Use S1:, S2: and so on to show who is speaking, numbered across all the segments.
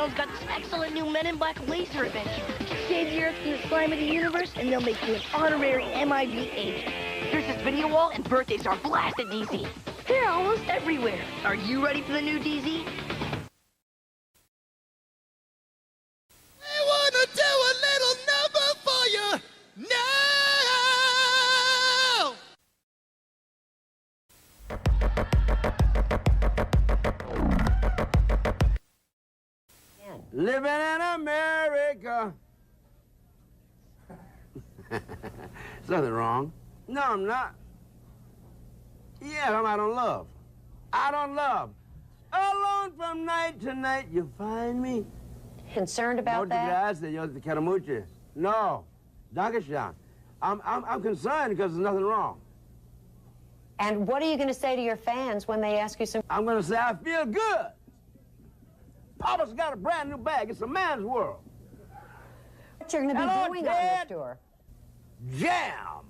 S1: Marvel's got this excellent new Men in Black laser adventure. Save the Earth from the slime of the universe, and they'll make you an honorary MIB agent. There's this video wall, and birthdays are blasted DZ. They're almost everywhere. Are you ready for the new DZ?
S2: I wanna do a little number for you now.
S3: Living in America. There's nothing wrong. No, I'm not. Yeah, I don't love. I don't love. Alone from night to night, you find me.
S4: Concerned about that?
S3: Gracias, yo te quiero mucho. No, Dankeschön. I'm concerned because there's nothing wrong.
S4: And what are you going to say to your fans when they ask you some...
S3: I'm going to say I feel good. Papa's got a brand new bag. It's a man's world.
S4: What you're going to be
S3: Hello,
S4: doing
S3: Ted.
S4: on this tour?
S3: Jam.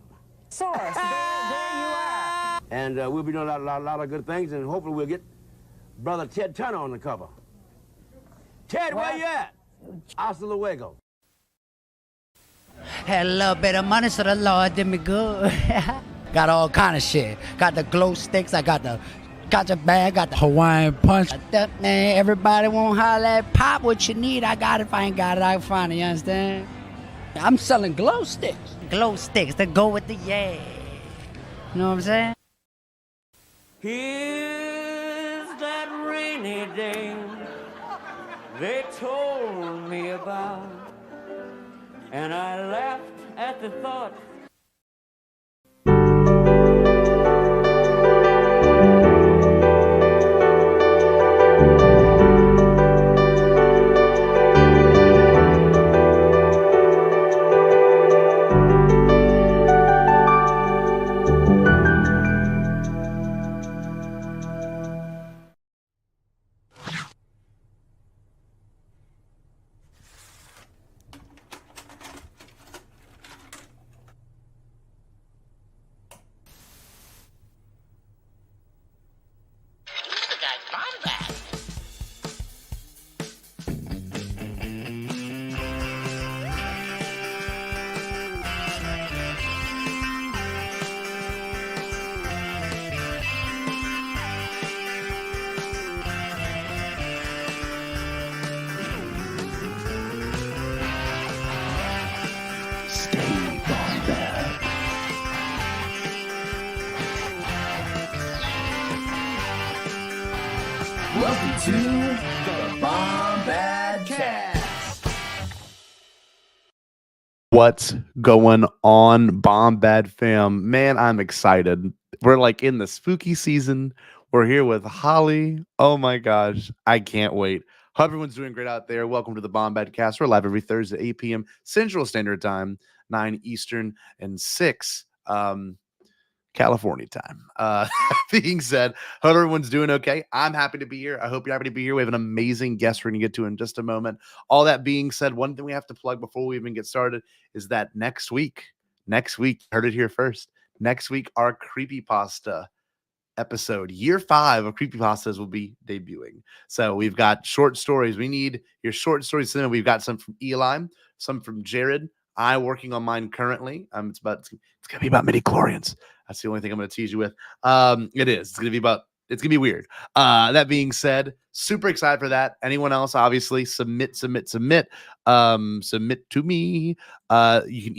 S4: Source, there you are.
S3: And we'll be doing a lot of good things, and hopefully we'll get Brother Ted Turner on the cover. Ted, where you at? Hasta luego.
S5: Had a little bit of money, so the Lord did me good. Got all kind of shit. Got the glow sticks, I got the gotcha bag, got the Hawaiian punch. Man, everybody won't holler at Pop what you need. I got it. If I ain't got it, I can find it, you understand? I'm selling glow sticks. Glow sticks that go with the yeah. You know what I'm saying?
S6: Here's that rainy day they told me about, and I laughed at the thought.
S2: Welcome to the Bombad Cast.
S7: What's going on, Bombad fam? Man, I'm excited. We're like in the spooky season. We're here with Holly. Oh my gosh, I can't wait. Hope everyone's doing great out there. Welcome to the Bombad Cast. We're live every Thursday at 8 p.m. Central Standard Time, 9 Eastern, and 6 California time. Being said, hope everyone's doing okay. I'm happy to be here. I hope you're happy to be here. We have an amazing guest we're going to get to in just a moment. All that being said, one thing we have to plug before we even get started is that next week, heard it here first, next week, our Creepypasta episode, year 5 of Creepypastas will be debuting. So we've got short stories. We need your short stories. We've got some from Eli, some from Jared. I'm working on mine currently. It's going to be about midi-chlorians. That's the only thing I'm going to tease you with. It is. It's going to be weird. That being said, super excited for that. Anyone else, obviously, submit to me. You can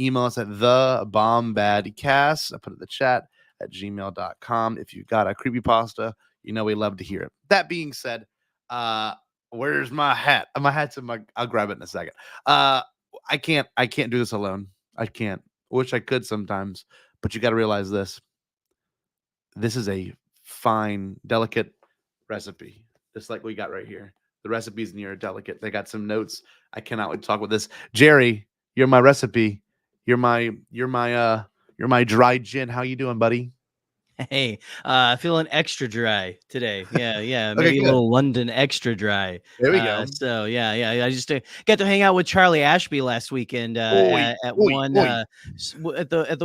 S7: email us at thebombadcast. I put it in the chat at gmail.com. If you've got a creepypasta, we love to hear it. That being said, where's my hat? My hat's I'll grab it in a second. I can't do this alone. I can't. I wish I could sometimes, but you got to realize this. This is a fine, delicate recipe, just like we got right here. The recipes in here are delicate. They got some notes. I cannot wait to talk about this. Jerry, you're my recipe. You're my dry gin. How you doing, buddy?
S8: Hey, feeling extra dry today. Yeah.
S7: Okay,
S8: Maybe a
S7: good.
S8: little London extra dry.
S7: There we go.
S8: So yeah. I just got to hang out with Charlie Ashby last weekend at the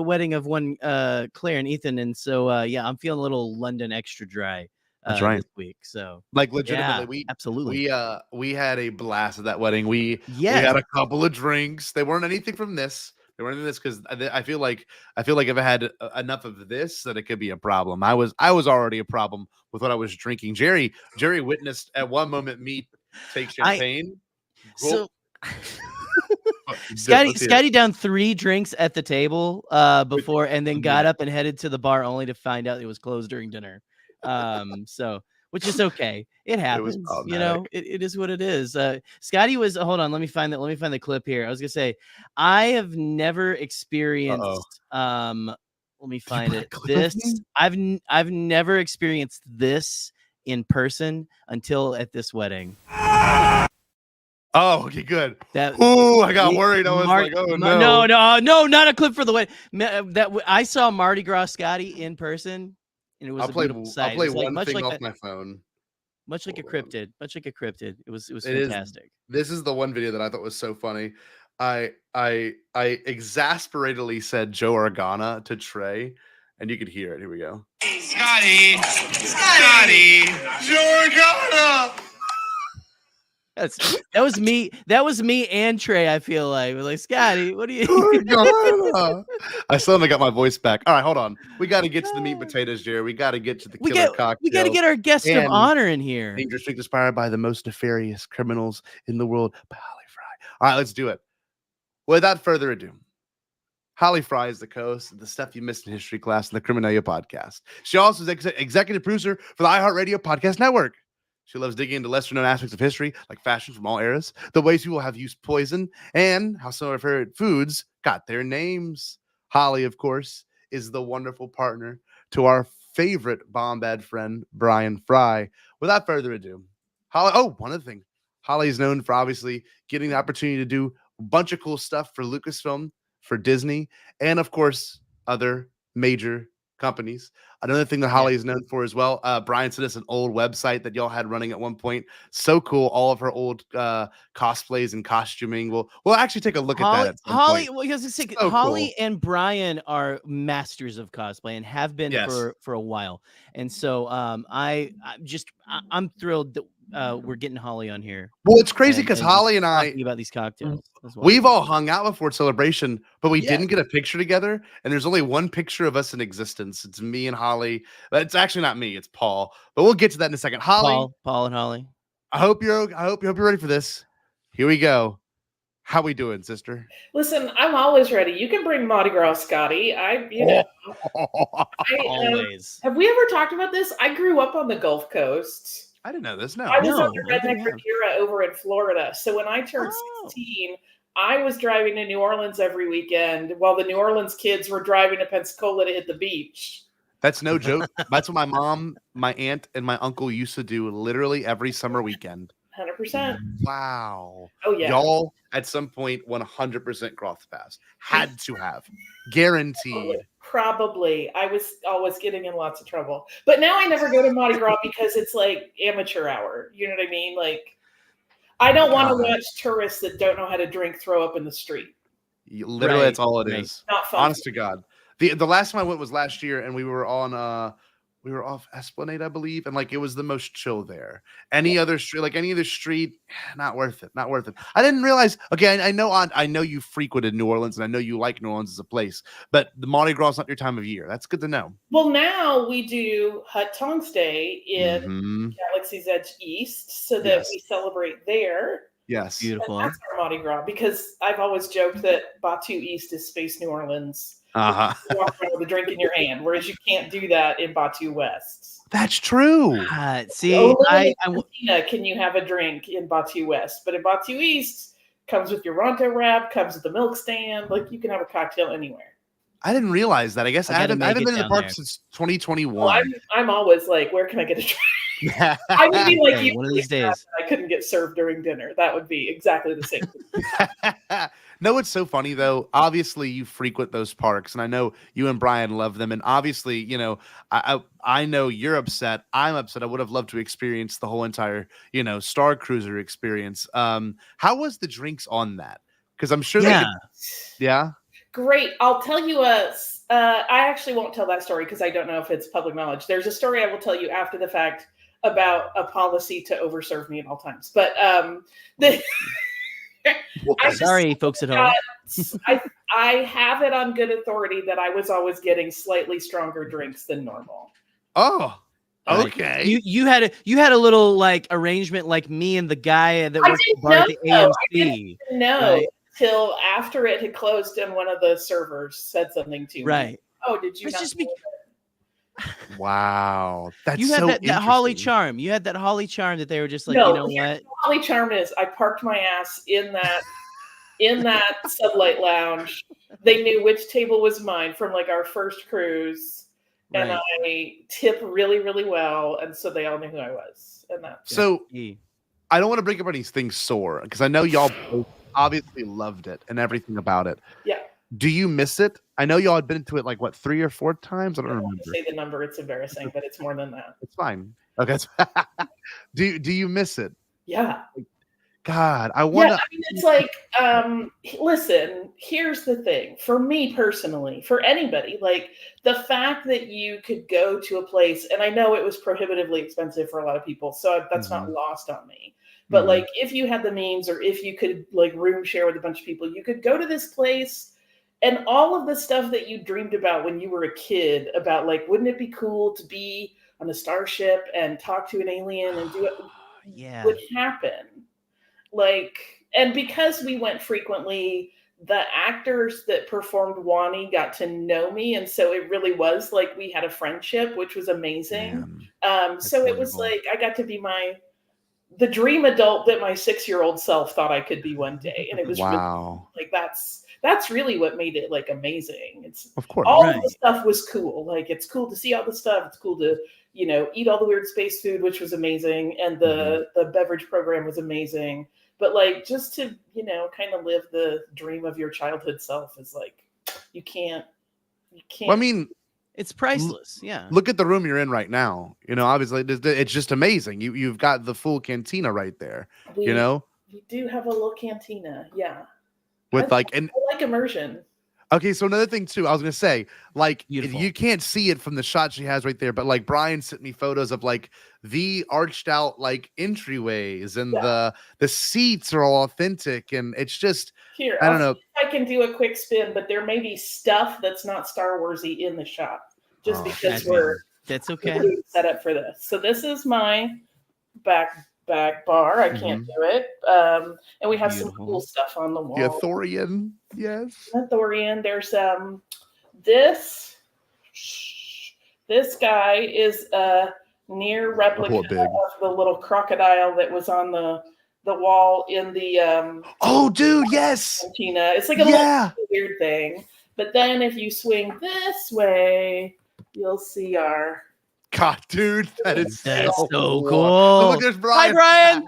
S8: wedding of one Claire and Ethan, and so yeah, I'm feeling a little London extra dry
S7: That's right.
S8: this week. So
S7: Like legitimately,
S8: yeah, absolutely.
S7: we had a blast at that wedding. We
S8: Yes.
S7: had a couple of drinks. They weren't anything from this. They weren't anything because I feel like if I had enough of this, that it could be a problem. I was already a problem with what I was drinking. Jerry witnessed at one moment me take champagne.
S8: So
S7: Let's hear it.
S8: Scotty down 3 drinks at the table before, and then got up and headed to the bar only to find out it was closed during dinner. So which is okay. It happens. You know, it is what it is. Scotty was hold on, let me find the clip here. I was gonna say I have never experienced let me find it. This I've never experienced this in person until at this wedding.
S7: Oh, okay, good.
S8: Oh,
S7: I got worried. I was like, oh no.
S8: No, not a clip for the wedding. I saw Mardi Gras Scotty in person, and it was a beautiful sight.
S7: I'll play
S8: Like,
S7: one thing off my phone.
S8: Much like a cryptid. It was
S7: It
S8: fantastic.
S7: This is the one video that I thought was so funny. I exasperatedly said Joe Organa to Trey, and you could hear it. Here we go.
S2: Scotty, Joe Organa.
S8: That was me. That was me and Trey. I feel like we're like, Scotty, what are you?
S7: I still haven't got my voice back. All right, hold on. We got to get to the meat and potatoes, Jerry. We got to get to the killer cocktail.
S8: We got to get our guest of honor in here.
S7: Dangerous drink inspired by the most nefarious criminals in the world by Holly Frey. All right, let's do it. Without further ado, Holly Frey is the co-host of the Stuff You Missed in History class in the Criminalia podcast. She also is executive producer for the iHeartRadio Podcast Network. She loves digging into lesser-known aspects of history, like fashion from all eras, the ways people have used poison, and how some of her favorite foods got their names. Holly, of course, is the wonderful partner to our favorite bomb-bad friend, Brian Frey. Without further ado, Holly. Oh, one other thing. Holly is known for obviously getting the opportunity to do a bunch of cool stuff for Lucasfilm, for Disney, and of course, other major companies. Another thing that Holly is known for as well. Brian sent us an old website that y'all had running at one point. So cool. All of her old cosplays and costuming. We'll actually take a look at that. At some
S8: Holly,
S7: point.
S8: So Holly and Brian are masters of cosplay and have been for a while. And so I'm thrilled that we're getting Holly on here.
S7: Well, it's crazy because Holly and I
S8: talking about these cocktails.
S7: We've all hung out before Celebration, but we didn't get a picture together. And there's only one picture of us in existence. It's me and Holly. It's actually not me. It's Paul. But we'll get to that in a second. Holly,
S8: Paul and Holly.
S7: I hope you're ready for this. Here we go. How we doing, sister?
S9: Listen, I'm always ready. You can bring Mardi Gras, Scotty. Always. Have we ever talked about this? I grew up on the Gulf Coast.
S7: I didn't know this. No,
S9: I was under Redneck Riviera over in Florida. So when I turned 16, I was driving to New Orleans every weekend while the New Orleans kids were driving to Pensacola to hit the beach.
S7: That's no joke. That's what my mom, my aunt, and my uncle used to do literally every summer weekend.
S9: 100%.
S7: Wow.
S9: Oh, yeah.
S7: Y'all at some point 100% cross pass. Had to have. Guaranteed.
S9: Probably. I was always getting in lots of trouble. But now I never go to Mardi Gras because it's like amateur hour. You know what I mean? Like, I don't want to watch tourists that don't know how to drink throw up in the street.
S7: Literally, that's all it is.
S9: Not fun.
S7: Honest to God. The last time I went was last year, and we were off Esplanade, I believe, and like it was the most chill there. Any other street, not worth it. Not worth it. I didn't realize. Okay, I know you frequented New Orleans, and I know you like New Orleans as a place, but the Mardi Gras is not your time of year. That's good to know.
S9: Well, now we do Hut Tongs Day in Galaxy's Edge East, so that we celebrate there.
S7: Yes,
S8: beautiful.
S9: And that's our Mardi Gras, because I've always joked that Batu East is Space New Orleans. You walk around with a drink in your hand, whereas you can't do that in Batu West.
S7: That's true.
S8: See,
S9: only can you have a drink in Batu West, but in Batu East, comes with your Ronto wrap, comes with the milk stand. Like, you can have a cocktail anywhere.
S7: I didn't realize that. I guess I haven't been in the park since 2021.
S9: Well, I'm always like, where can I get a drink? I would be like,
S8: one of these days.
S9: I couldn't get served during dinner. That would be exactly the same.
S7: No, it's so funny though. Obviously, you frequent those parks, and I know you and Brian love them. And obviously, you know, I know you're upset. I'm upset. I would have loved to experience the whole entire, you know, Star Cruiser experience. How was the drinks on that? Because I'm sure. Yeah.
S9: Great. I'll tell you I actually won't tell that story because I don't know if it's public knowledge. There's a story I will tell you after the fact about a policy to overserve me at all times. But
S8: sorry, folks at home.
S9: I have it on good authority that I was always getting slightly stronger drinks than normal.
S7: Oh, okay.
S8: You had a little like arrangement like me and the guy that worked at the bar at the AMC.
S9: I didn't know
S8: right?
S9: Till after it had closed and one of the servers said something to me.
S8: Right.
S9: Oh, did you?
S7: Wow, that's
S8: you had
S7: so
S8: that Holly charm. You had that Holly charm that they were just like,
S9: no,
S8: you know what?
S9: Holly charm is I parked my ass in that sublight lounge. They knew which table was mine from like our first cruise, and I tip really, really well, and so they all knew who I was. And that's
S7: so. I don't want to break everybody's things sore because I know y'all both obviously loved it and everything about it.
S9: Yeah.
S7: Do you miss it? I know y'all had been to it like what 3 or 4 times. I don't remember.
S9: Say the number. It's embarrassing, but it's more than that.
S7: It's fine. Okay. do you miss it?
S9: Yeah.
S7: God, I want to.
S9: Yeah, I mean, it's like, listen, here's the thing. For me personally, for anybody, like the fact that you could go to a place, and I know it was prohibitively expensive for a lot of people, so that's not lost on me. But like, if you had the means, or if you could like room share with a bunch of people, you could go to this place, and all of the stuff that you dreamed about when you were a kid about like, wouldn't it be cool to be on a starship and talk to an alien and do it would happen. Like, and because we went frequently, the actors that performed Wani got to know me, and so it really was like we had a friendship, which was amazing. So it was like I got to be the dream adult that my 6-year-old self thought I could be one day, and it was really, like that's really what made it like amazing. It's
S7: of course
S9: all of the stuff was cool. Like it's cool to see all the stuff. It's cool to eat all the weird space food, which was amazing, and the beverage program was amazing. But like just to, kind of live the dream of your childhood self is like, you can't.
S7: Well, I mean,
S8: it's priceless. Yeah.
S7: Look at the room you're in right now. Obviously it's just amazing. You've got the full cantina right there. We
S9: do have a little cantina. Yeah.
S7: With
S9: I like immersion.
S7: Okay, so another thing too, I was gonna say, like, you can't see it from the shot she has right there, but like Brian sent me photos of like the arched out like entryways, and the seats are all authentic, and it's just
S9: here.
S7: I don't know.
S9: See if I can do a quick spin, but there may be stuff that's not Star Warsy in the shot, just because
S8: that's okay
S9: set up for this. So this is my back bar. I can't do it. And we have some cool stuff on the wall.
S7: The Thorian, yes.
S9: The Thorian. There's this guy is a near replica of the little crocodile that was on the wall in the
S7: oh dude, yes.
S9: Cantina. It's like a little weird thing. But then if you swing this way, you'll see our
S7: God, dude, that's
S8: so cool.
S7: Oh, look, there's Brian.
S8: Hi, Brian.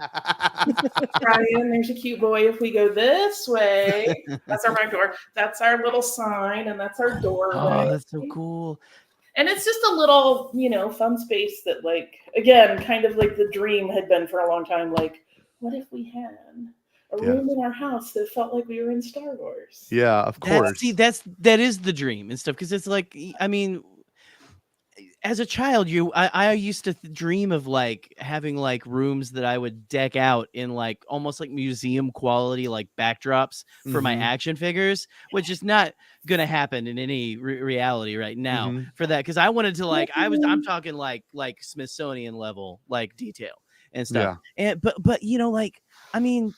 S9: Brian, there's a cute boy. If we go this way, that's our back door. That's our little sign, and that's our doorway.
S8: Oh, that's so cool.
S9: And it's just a little, fun space that, like, again, kind of like the dream had been for a long time. Like, what if we had a room in our house that felt like we were in Star Wars?
S7: Yeah, of course.
S8: That is the dream and stuff, because it's like, I mean, as a child, I used to dream of like having like rooms that I would deck out in like almost like museum quality like backdrops for my action figures, which is not gonna happen in any reality right now for that, because I wanted to like I'm talking like Smithsonian level like detail and stuff. And but like, I mean,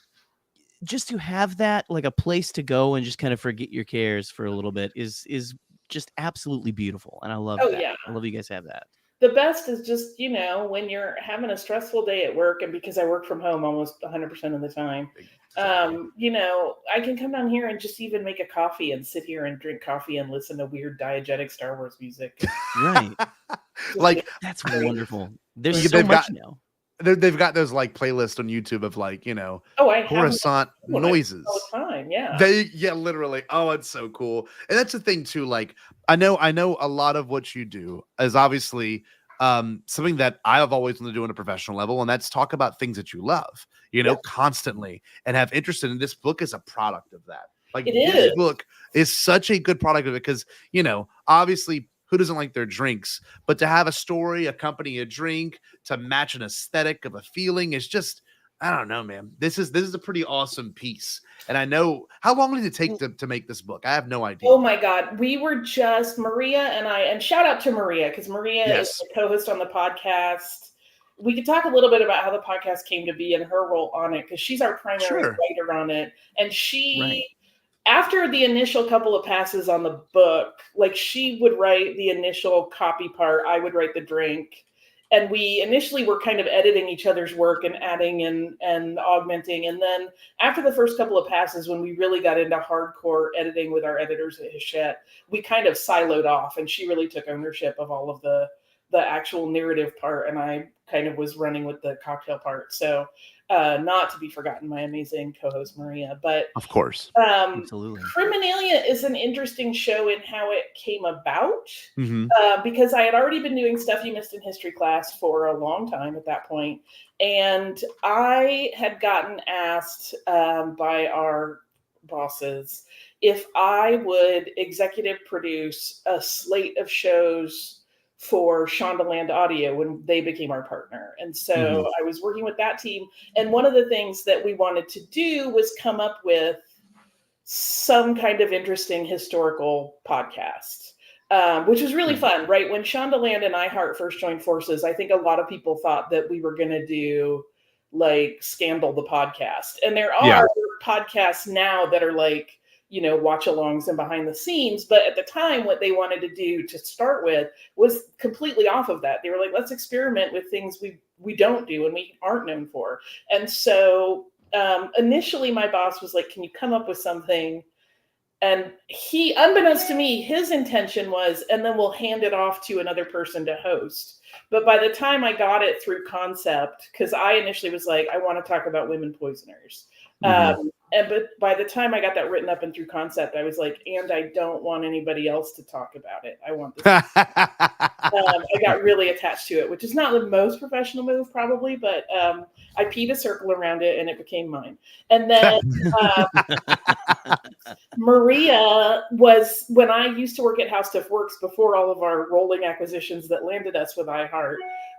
S8: just to have that like a place to go and just kind of forget your cares for a little bit is just absolutely beautiful, and I love that.
S9: Yeah.
S8: I love you guys have that.
S9: The best is just, when you're having a stressful day at work, and because I work from home almost 100% of the time, I can come down here and just even make a coffee and sit here and drink coffee and listen to weird diegetic Star Wars music.
S8: Right.
S7: Like,
S8: that's wonderful. There's so much now.
S7: They've got those like playlists on YouTube of like, Coruscant noises
S9: all the time. Yeah.
S7: Literally. Oh, it's so cool. And that's the thing too. Like, I know a lot of what you do is obviously something that I have always wanted to do on a professional level, and that's talk about things that you love, constantly and have interest in. And this book is a product of that. Like
S9: It
S7: this
S9: is.
S7: book is such a good product of it because, you know, obviously who doesn't like their drinks, but to have a story accompany a drink to match an aesthetic of a feeling is just, I don't know, man. This is a pretty awesome piece. And I know, how long did it take to make this book? I have no idea.
S9: Oh my God. We were just, Maria and I, and shout out to Maria, because Maria is the co-host on the podcast. We could talk a little bit about how the podcast came to be and her role on it, because she's our primary writer on it. And she, after the initial couple of passes on the book, like she would write the initial copy part, I would write the drink. And we initially were kind of editing each other's work and adding and augmenting. And then after the first couple of passes, when we really got into hardcore editing with our editors at Hachette, we kind of siloed off, and she really took ownership of all of the actual narrative part, and I kind of was running with the cocktail part. So not to be forgotten, my amazing co-host Maria. But
S7: of course,
S8: absolutely.
S9: Criminalia is an interesting show in how it came about, because I had already been doing Stuff You Missed in History class for a long time at that point, and I had gotten asked by our bosses if I would executive produce a slate of shows for Shondaland Audio when they became our partner. And so I was working with that team. And one of the things that we wanted to do was come up with some kind of interesting historical podcast, which was really fun, right? When Shondaland and iHeart first joined forces, I think a lot of people thought that we were going to do like Scandal the podcast. And there are podcasts now that are like, you know, watch-alongs and behind the scenes. But at the time, what they wanted to do to start with was completely off of that. They were like, let's experiment with things we don't do and we aren't known for. And so initially my boss was like, can you come up with something? And he, unbeknownst to me, his intention was, and then we'll hand it off to another person to host. But by the time I got it through concept, because I initially was like, I want to talk about women poisoners. But by the time I got that written up and through concept, I was like, and I don't want anybody else to talk about it. I want this. I got really attached to it, which is not the most professional move probably, but I peed a circle around it and it became mine. And then Maria was, when I used to work at How Stuff Works before all of our rolling acquisitions that landed us with iHeart,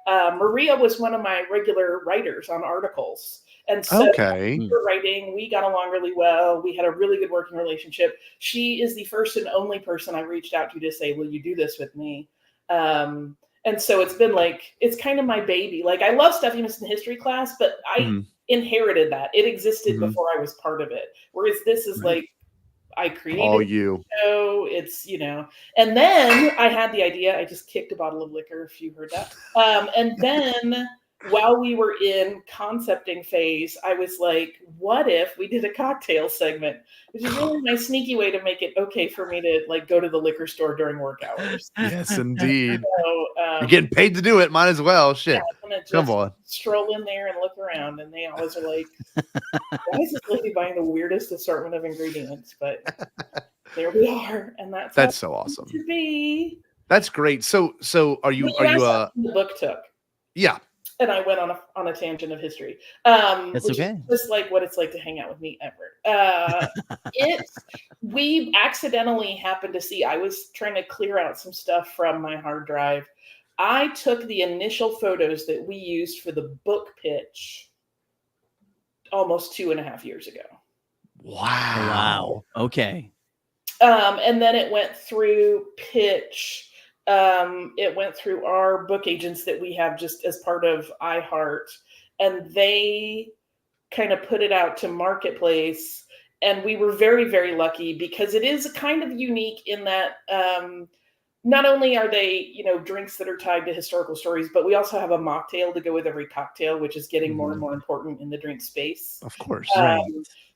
S9: Maria was one of my regular writers on articles. And so we were writing, we got along really well. We had a really good working relationship. She is the first and only person I reached out to say, will you do this with me? And so it's been like, it's kind of my baby. Like, I love Stuff You Missed in History class, but I inherited that. It existed before I was part of it. Whereas this is like, I created
S7: all you.
S9: So it's, you know, and then I had the idea. I just kicked a bottle of liquor, if you heard that. And then while we were in concepting phase, I was like, what if we did a cocktail segment, which is really my sneaky way to make it okay for me to like go to the liquor store during work hours.
S7: Yes, indeed.
S9: So,
S7: you're getting paid to do it. Might as well. Shit.
S9: Yeah, I'm gonna just
S7: come on.
S9: Stroll in there and look around, and they always are like, why is this lady buying the weirdest assortment of ingredients? But there we are, and that's
S7: so awesome
S9: to be.
S7: That's great. So are you
S9: the book took?
S7: Yeah.
S9: And I went on a tangent of history.
S8: That's
S9: which
S8: okay.
S9: is just like what it's like to hang out with me ever. We accidentally happened to see, I was trying to clear out some stuff from my hard drive. I took the initial photos that we used for the book pitch almost 2.5 years ago.
S8: Wow. Okay.
S9: And then it went through pitch. It went through our book agents that we have just as part of iHeart, and they kind of put it out to marketplace. And we were very, very lucky because it is kind of unique in that not only are they, you know, drinks that are tied to historical stories, but we also have a mocktail to go with every cocktail, which is getting more and more important in the drink space.
S7: Of course.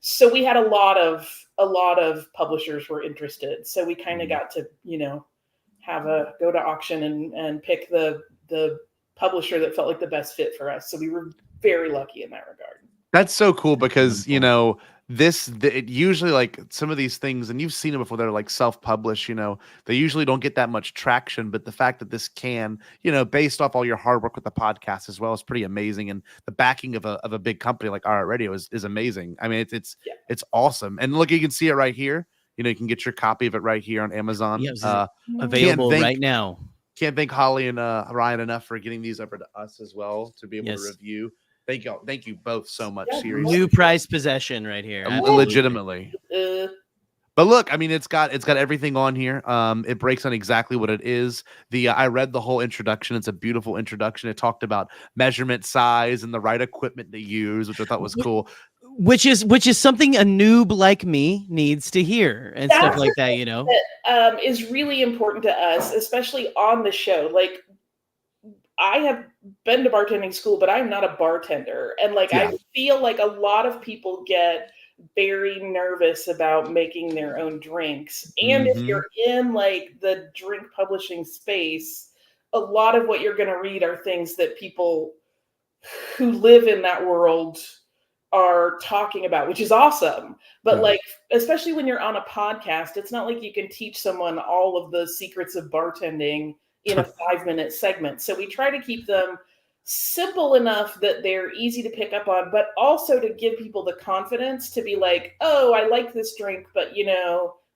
S9: So we had a lot of publishers were interested. So we kind of got to, you know, go to auction and pick the publisher that felt like the best fit for us. So we were very lucky in that regard.
S7: That's so cool because, you know, it usually, like, some of these things, and you've seen it before, they're like self-published, they usually don't get that much traction, but the fact that this can, based off all your hard work with the podcast as well, is pretty amazing. And the backing of a big company like RR Radio is amazing. I mean, it's awesome. And look, you can see it right here. You can get your copy of it right here on Amazon.
S8: Yeah, available right now.
S7: Can't thank Holly and Ryan enough for getting these over to us as well to be able to review. Thank you. Thank you both so much. Seriously.
S8: New prized possession right here.
S7: Legitimately. But look, I mean, it's got everything on here. It breaks on exactly what it is. I read the whole introduction. It's a beautiful introduction. It talked about measurement, size, and the right equipment to use, which I thought was cool.
S8: Which is something a noob like me needs to hear and stuff like that.
S9: That is really important to us, especially on the show. Like, I have been to bartending school, but I'm not a bartender. And I feel like a lot of people get very nervous about making their own drinks. And if you're in the drink publishing space, a lot of what you're going to read are things that people who live in that world are talking about, which is awesome. But especially when you're on a podcast, it's not like you can teach someone all of the secrets of bartending in a 5-minute segment. So we try to keep them simple enough that they're easy to pick up on, but also to give people the confidence to be like, oh, I like this drink, but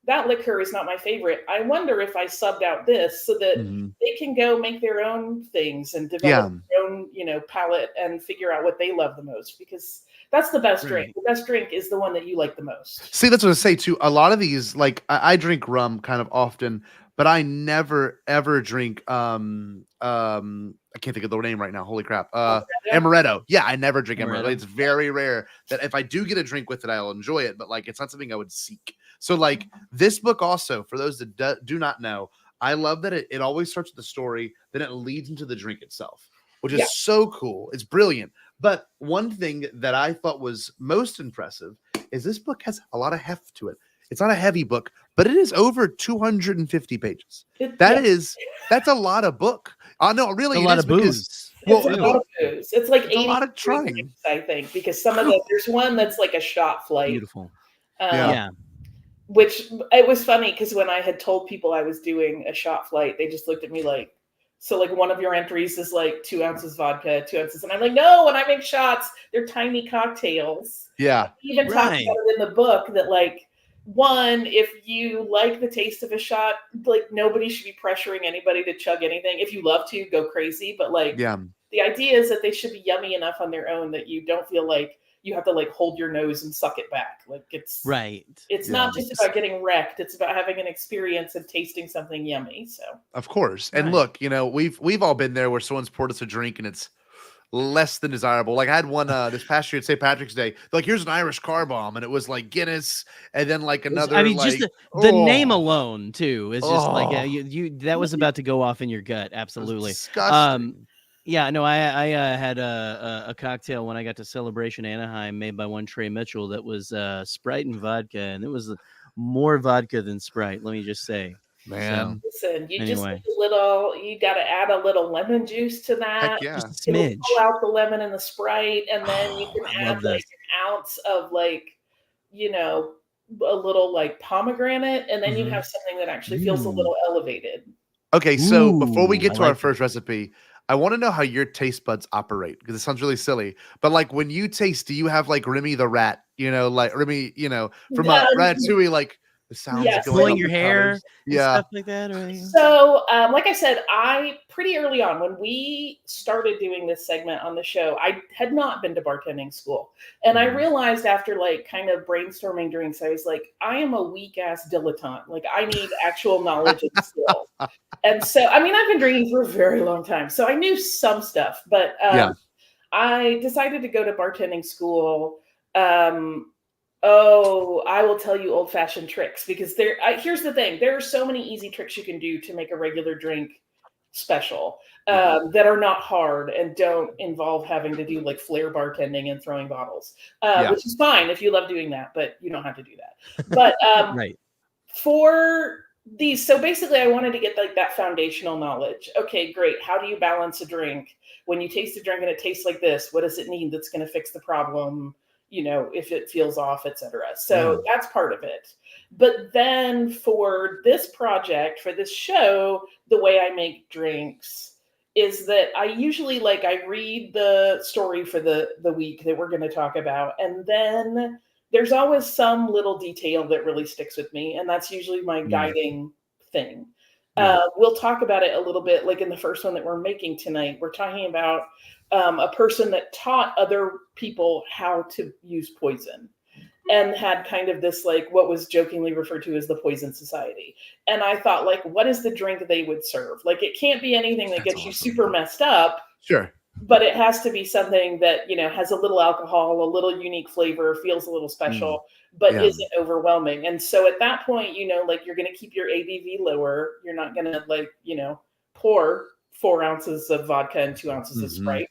S9: that liquor is not my favorite. I wonder if I subbed out this, so that they can go make their own things and develop their own, palate and figure out what they love the most, because that's the best drink. The best drink is the one that you like the most.
S7: See, that's what I say too. A lot of these, I drink rum kind of often, but I never ever drink I can't think of the name right now. Holy crap. Amaretto. Yeah, I never drink amaretto. It's very rare that if I do get a drink with it, I'll enjoy it, but it's not something I would seek. So this book also, for those that do not know, I love that it always starts with the story, then it leads into the drink itself, which is so cool. It's brilliant. But one thing that I thought was most impressive is this book has a lot of heft to it. It's not a heavy book, but it is over 250 pages. That's a lot of book. No, really,
S8: a lot of booze.
S9: It's a lot of booze. It's like 80
S7: a lot of trying,
S9: I think, because there's one that's like a shot flight.
S8: Beautiful.
S9: Which it was funny because when I had told people I was doing a shot flight, they just looked at me like, so one of your entries is 2 ounces vodka, 2 ounces. And I'm like, no, when I make shots, they're tiny cocktails.
S7: Yeah.
S9: We even talked about it in the book that one, if you like the taste of a shot, nobody should be pressuring anybody to chug anything. If you love to, go crazy. But the idea is that they should be yummy enough on their own that you don't feel like you have to hold your nose and suck it back. It's
S8: right.
S9: It's not just about getting wrecked. It's about having an experience and tasting something yummy. So
S7: of course. And look, we've all been there where someone's poured us a drink and it's less than desirable. I had one this past year at St. Patrick's Day. Here's an Irish car bomb, and it was Guinness, and then another.
S8: I mean, just the name alone too is just you that was about to go off in your gut. Absolutely.
S7: Disgusting.
S8: Yeah, no, I had a cocktail when I got to Celebration Anaheim made by one Trey Mitchell that was Sprite and vodka, and it was more vodka than Sprite. Let me just say.
S7: Man,
S9: listen, you just need you got to add a little lemon juice to that.
S7: Heck yeah.
S8: Just a smidge.
S9: Pull out the lemon and the Sprite, and then you can add an ounce of a little pomegranate, and then you have something that actually feels a little elevated.
S7: Okay, so before we get to our first recipe, I want to know how your taste buds operate, because it sounds really silly. But when you taste, do you have Remy the Rat? Remy, from Ratatouille, the sounds
S8: pulling your hair, stuff like that.
S9: So, like I said, pretty early on when we started doing this segment on the show, I had not been to bartending school, and I realized after kind of brainstorming drinks, I was like, I am a weak ass dilettante. I need actual knowledge and skill. And so, I mean, I've been drinking for a very long time, so I knew some stuff, but I decided to go to bartending school. I will tell you old-fashioned tricks, because here's the thing. There are so many easy tricks you can do to make a regular drink special that are not hard and don't involve having to do flair bartending and throwing bottles, which is fine if you love doing that, but you don't have to do that. But
S8: right.
S9: For these, so basically I wanted to get that foundational knowledge. Okay, great. How do you balance a drink? When you taste a drink and it tastes like this, what does it need that's going to fix the problem? if it feels off, etc. So that's part of it. But then for this project, for this show, the way I make drinks is that I usually I read the story for the week that we're going to talk about, and then there's always some little detail that really sticks with me, and that's usually my guiding thing. We'll talk about it a little bit, like in the first one that we're making tonight. We're talking about a person that taught other people how to use poison, and had kind of this what was jokingly referred to as the Poison Society. And I thought, what is the drink they would serve? It can't be anything that gets you super messed up.
S7: Sure.
S9: But it has to be something that, has a little alcohol, a little unique flavor, feels a little special, but isn't overwhelming. And so at that point, you're going to keep your ABV lower. You're not going to pour 4 ounces of vodka and 2 ounces of Sprite.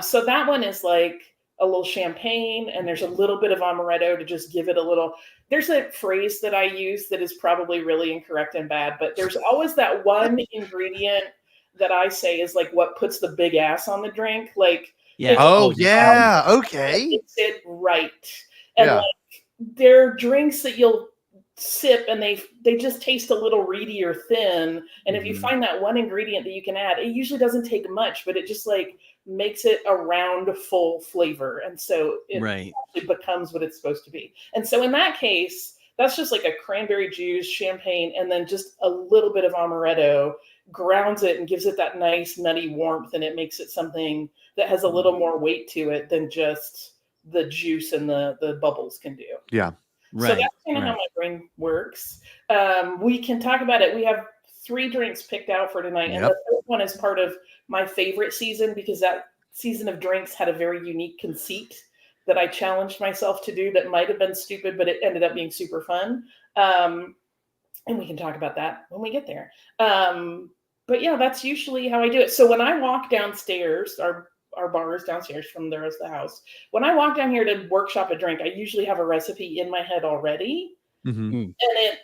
S9: So that one is a little champagne, and there's a little bit of amaretto to just give it a little. There's a phrase that I use that is probably really incorrect and bad, but there's always that one ingredient that I say is what puts the big ass on the drink.
S7: Okay.
S9: It's it right. And they're drinks that you'll sip and they just taste a little reedy or thin. And if you find that one ingredient that you can add, it usually doesn't take much, but it just makes it a round full flavor. And so it actually becomes what it's supposed to be. And so in that case, that's just a cranberry juice, champagne, and then just a little bit of amaretto grounds it and gives it that nice nutty warmth, and it makes it something that has a little more weight to it than just the juice and the bubbles can do.
S7: Yeah.
S9: So that's kind of how my brain works. We can talk about it. We have 3 drinks picked out for tonight. And the third one is part of my favorite season, because that season of drinks had a very unique conceit that I challenged myself to do that might have been stupid, but it ended up being super fun. And we can talk about that when we get there. But yeah, that's usually how I do it. So when I walk downstairs, our bar is downstairs from the rest of the house. When I walk down here to workshop a drink, I usually have a recipe in my head already. And it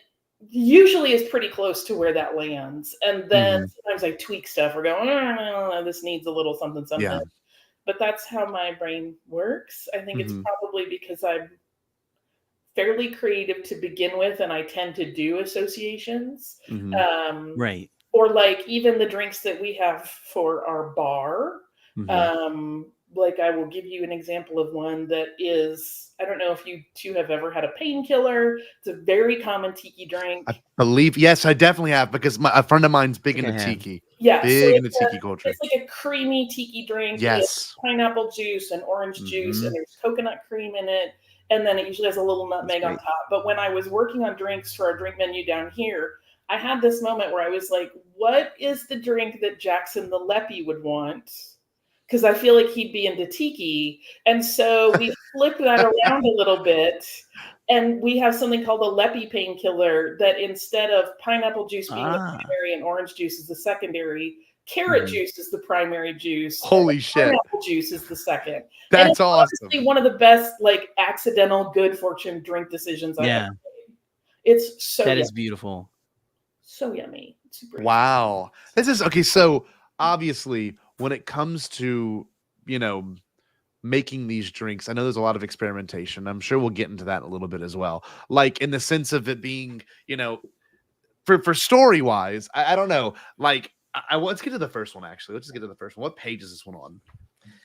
S9: usually is pretty close to where that lands. And then sometimes I tweak stuff or go, this needs a little something. But that's how my brain works. I think it's probably because I'm fairly creative to begin with, and I tend to do associations. Or even the drinks that we have for our bar. I will give you an example of one that is, I don't know if you two have ever had a painkiller. It's a very common tiki drink.
S7: I believe, yes, I definitely have, because a friend of mine's big into tiki.
S9: Yeah,
S7: big into tiki culture.
S9: It's a creamy tiki drink.
S7: Yes.
S9: Pineapple juice and orange juice, and there's coconut cream in it. And then it usually has a little nutmeg on top. But when I was working on drinks for our drink menu down here, I had this moment where I was like, what is the drink that Jackson the Leppy would want? Because I feel like he'd be into tiki. And so we flipped that around a little bit. And we have something called a Leppy painkiller that instead of pineapple juice being the primary and orange juice is the secondary, carrot juice is the primary juice.
S7: Holy shit.
S9: Pineapple juice is the second.
S7: That's awesome.
S9: One of the best, accidental good fortune drink decisions I've ever made. It's so
S8: That is beautiful.
S9: So yummy. Super
S7: wow. This is okay. So obviously, when it comes to, making these drinks, I know there's a lot of experimentation. I'm sure we'll get into that a little bit as well. In the sense of it being, for story wise, I don't know. Let's get to the first one, actually. Let's just get to the first one. What page is this one on?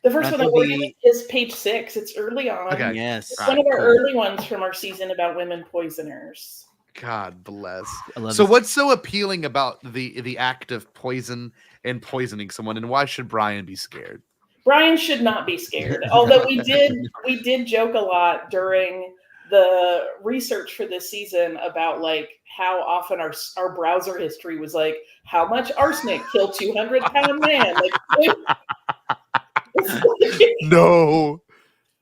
S9: The first one is page 6. It's early on.
S7: Okay.
S8: Yes.
S9: It's one of our early ones from our season about women poisoners.
S7: God bless. So what's so appealing about the act of poison and poisoning someone, and why should Brian be scared?
S9: Brian should not be scared. Although we did joke a lot during the research for this season about how often our browser history was how much arsenic killed 200-pound man.
S7: No.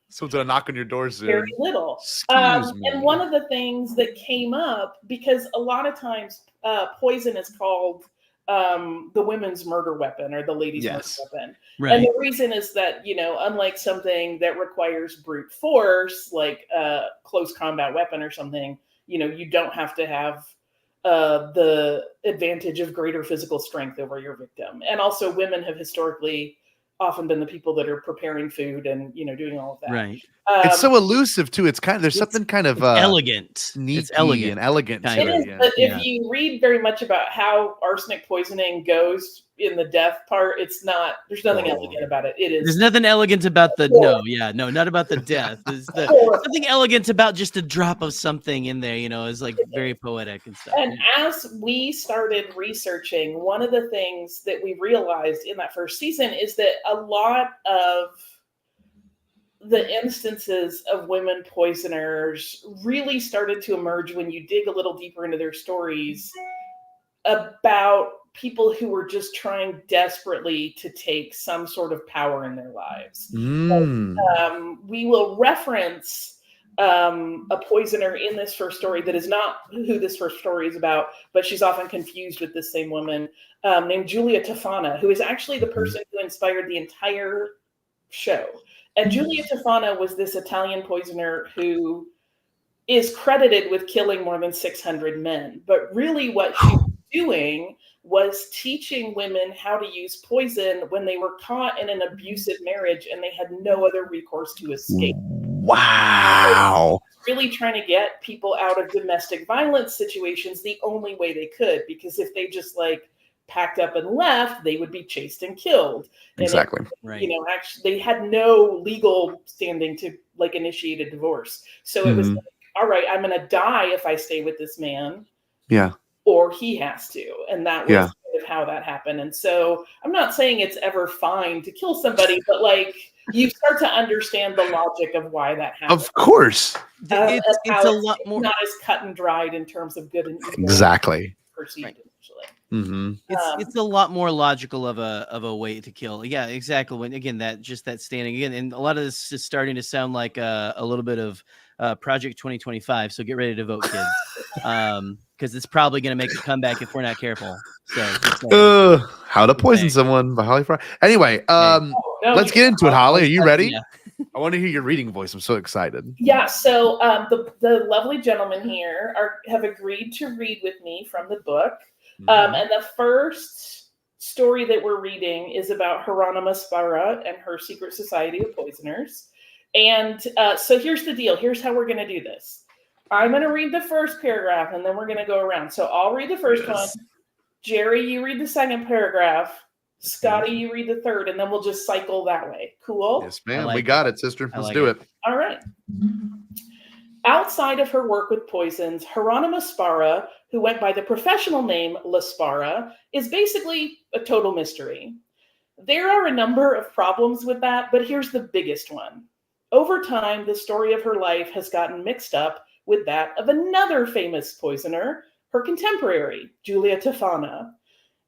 S7: Someone's gonna knock on your door soon.
S9: Very little.
S7: Excuse me.
S9: And one of the things that came up, because a lot of times poison is called the women's murder weapon or the ladies' murder weapon.
S8: Right.
S9: And the reason is that, unlike something that requires brute force, like a close combat weapon or something, you don't have to have the advantage of greater physical strength over your victim. And also women have historically often been the people that are preparing food and, doing all of that.
S8: Right.
S7: It's so elusive too. It's kind of, there's something kind of
S8: elegant.
S7: sneaky
S8: It's elegant
S7: and elegant.
S8: kind
S9: It
S8: of.
S9: is, but if you read very much about how arsenic poisoning goes in the death part, it's not. There's nothing elegant about it. It is.
S8: There's nothing elegant about the not about the death. There's something elegant about just a drop of something in there. Is like very poetic and stuff.
S9: And as we started researching, one of the things that we realized in that first season is that a lot of the instances of women poisoners really started to emerge when you dig a little deeper into their stories about people who were just trying desperately to take some sort of power in their lives. We will reference a poisoner in this first story that is not who this first story is about, but she's often confused with this same woman named Giulia Tofana, who is actually the person who inspired the entire show. And Giulia Tofana was this Italian poisoner who is credited with killing more than 600 men. But really what she was doing was teaching women how to use poison when they were caught in an abusive marriage and they had no other recourse to escape.
S7: Wow.
S9: Really trying to get people out of domestic violence situations the only way they could, because if they just packed up and left, they would be chased and killed.
S7: Exactly.
S9: And actually they had no legal standing to initiate a divorce. So it was all right, I'm going to die if I stay with this man.
S7: Yeah.
S9: Or he has to. And that was kind of how that happened. And so I'm not saying it's ever fine to kill somebody, but you start to understand the logic of why that happened.
S7: Of course.
S8: It's a lot more.
S9: Not as cut and dried in terms of good and evil.
S7: Exactly.
S9: Perceived initially.
S8: It's a lot more logical of a way to kill. Yeah, exactly. When again that standing again, and a lot of this is starting to sound like a little bit of Project 2025. So get ready to vote, kids, because it's probably going to make a comeback if we're not careful. So
S7: How to Poison Someone by Holly Frey. Anyway, let's get into it. Holly, are you ready?
S8: Yeah.
S7: I want to hear your reading voice. I'm so excited.
S9: Yeah. So the lovely gentlemen here have agreed to read with me from the book. And the first story that we're reading is about Hieronymus Barra and her secret society of poisoners. And so here's the deal. Here's how we're going to do this. I'm going to read the first paragraph, and then we're going to go around. So I'll read the first one. Jerry, you read the second paragraph. Scotty, you read the third, and then we'll just cycle that way. Cool?
S7: Yes, ma'am. We got it, sister. Let's do it.
S9: All right. Outside of her work with poisons, Hieronymus Barra, who went by the professional name La Spara, is basically a total mystery. There are a number of problems with that, but here's the biggest one. Over time, the story of her life has gotten mixed up with that of another famous poisoner, her contemporary, Giulia Tofana.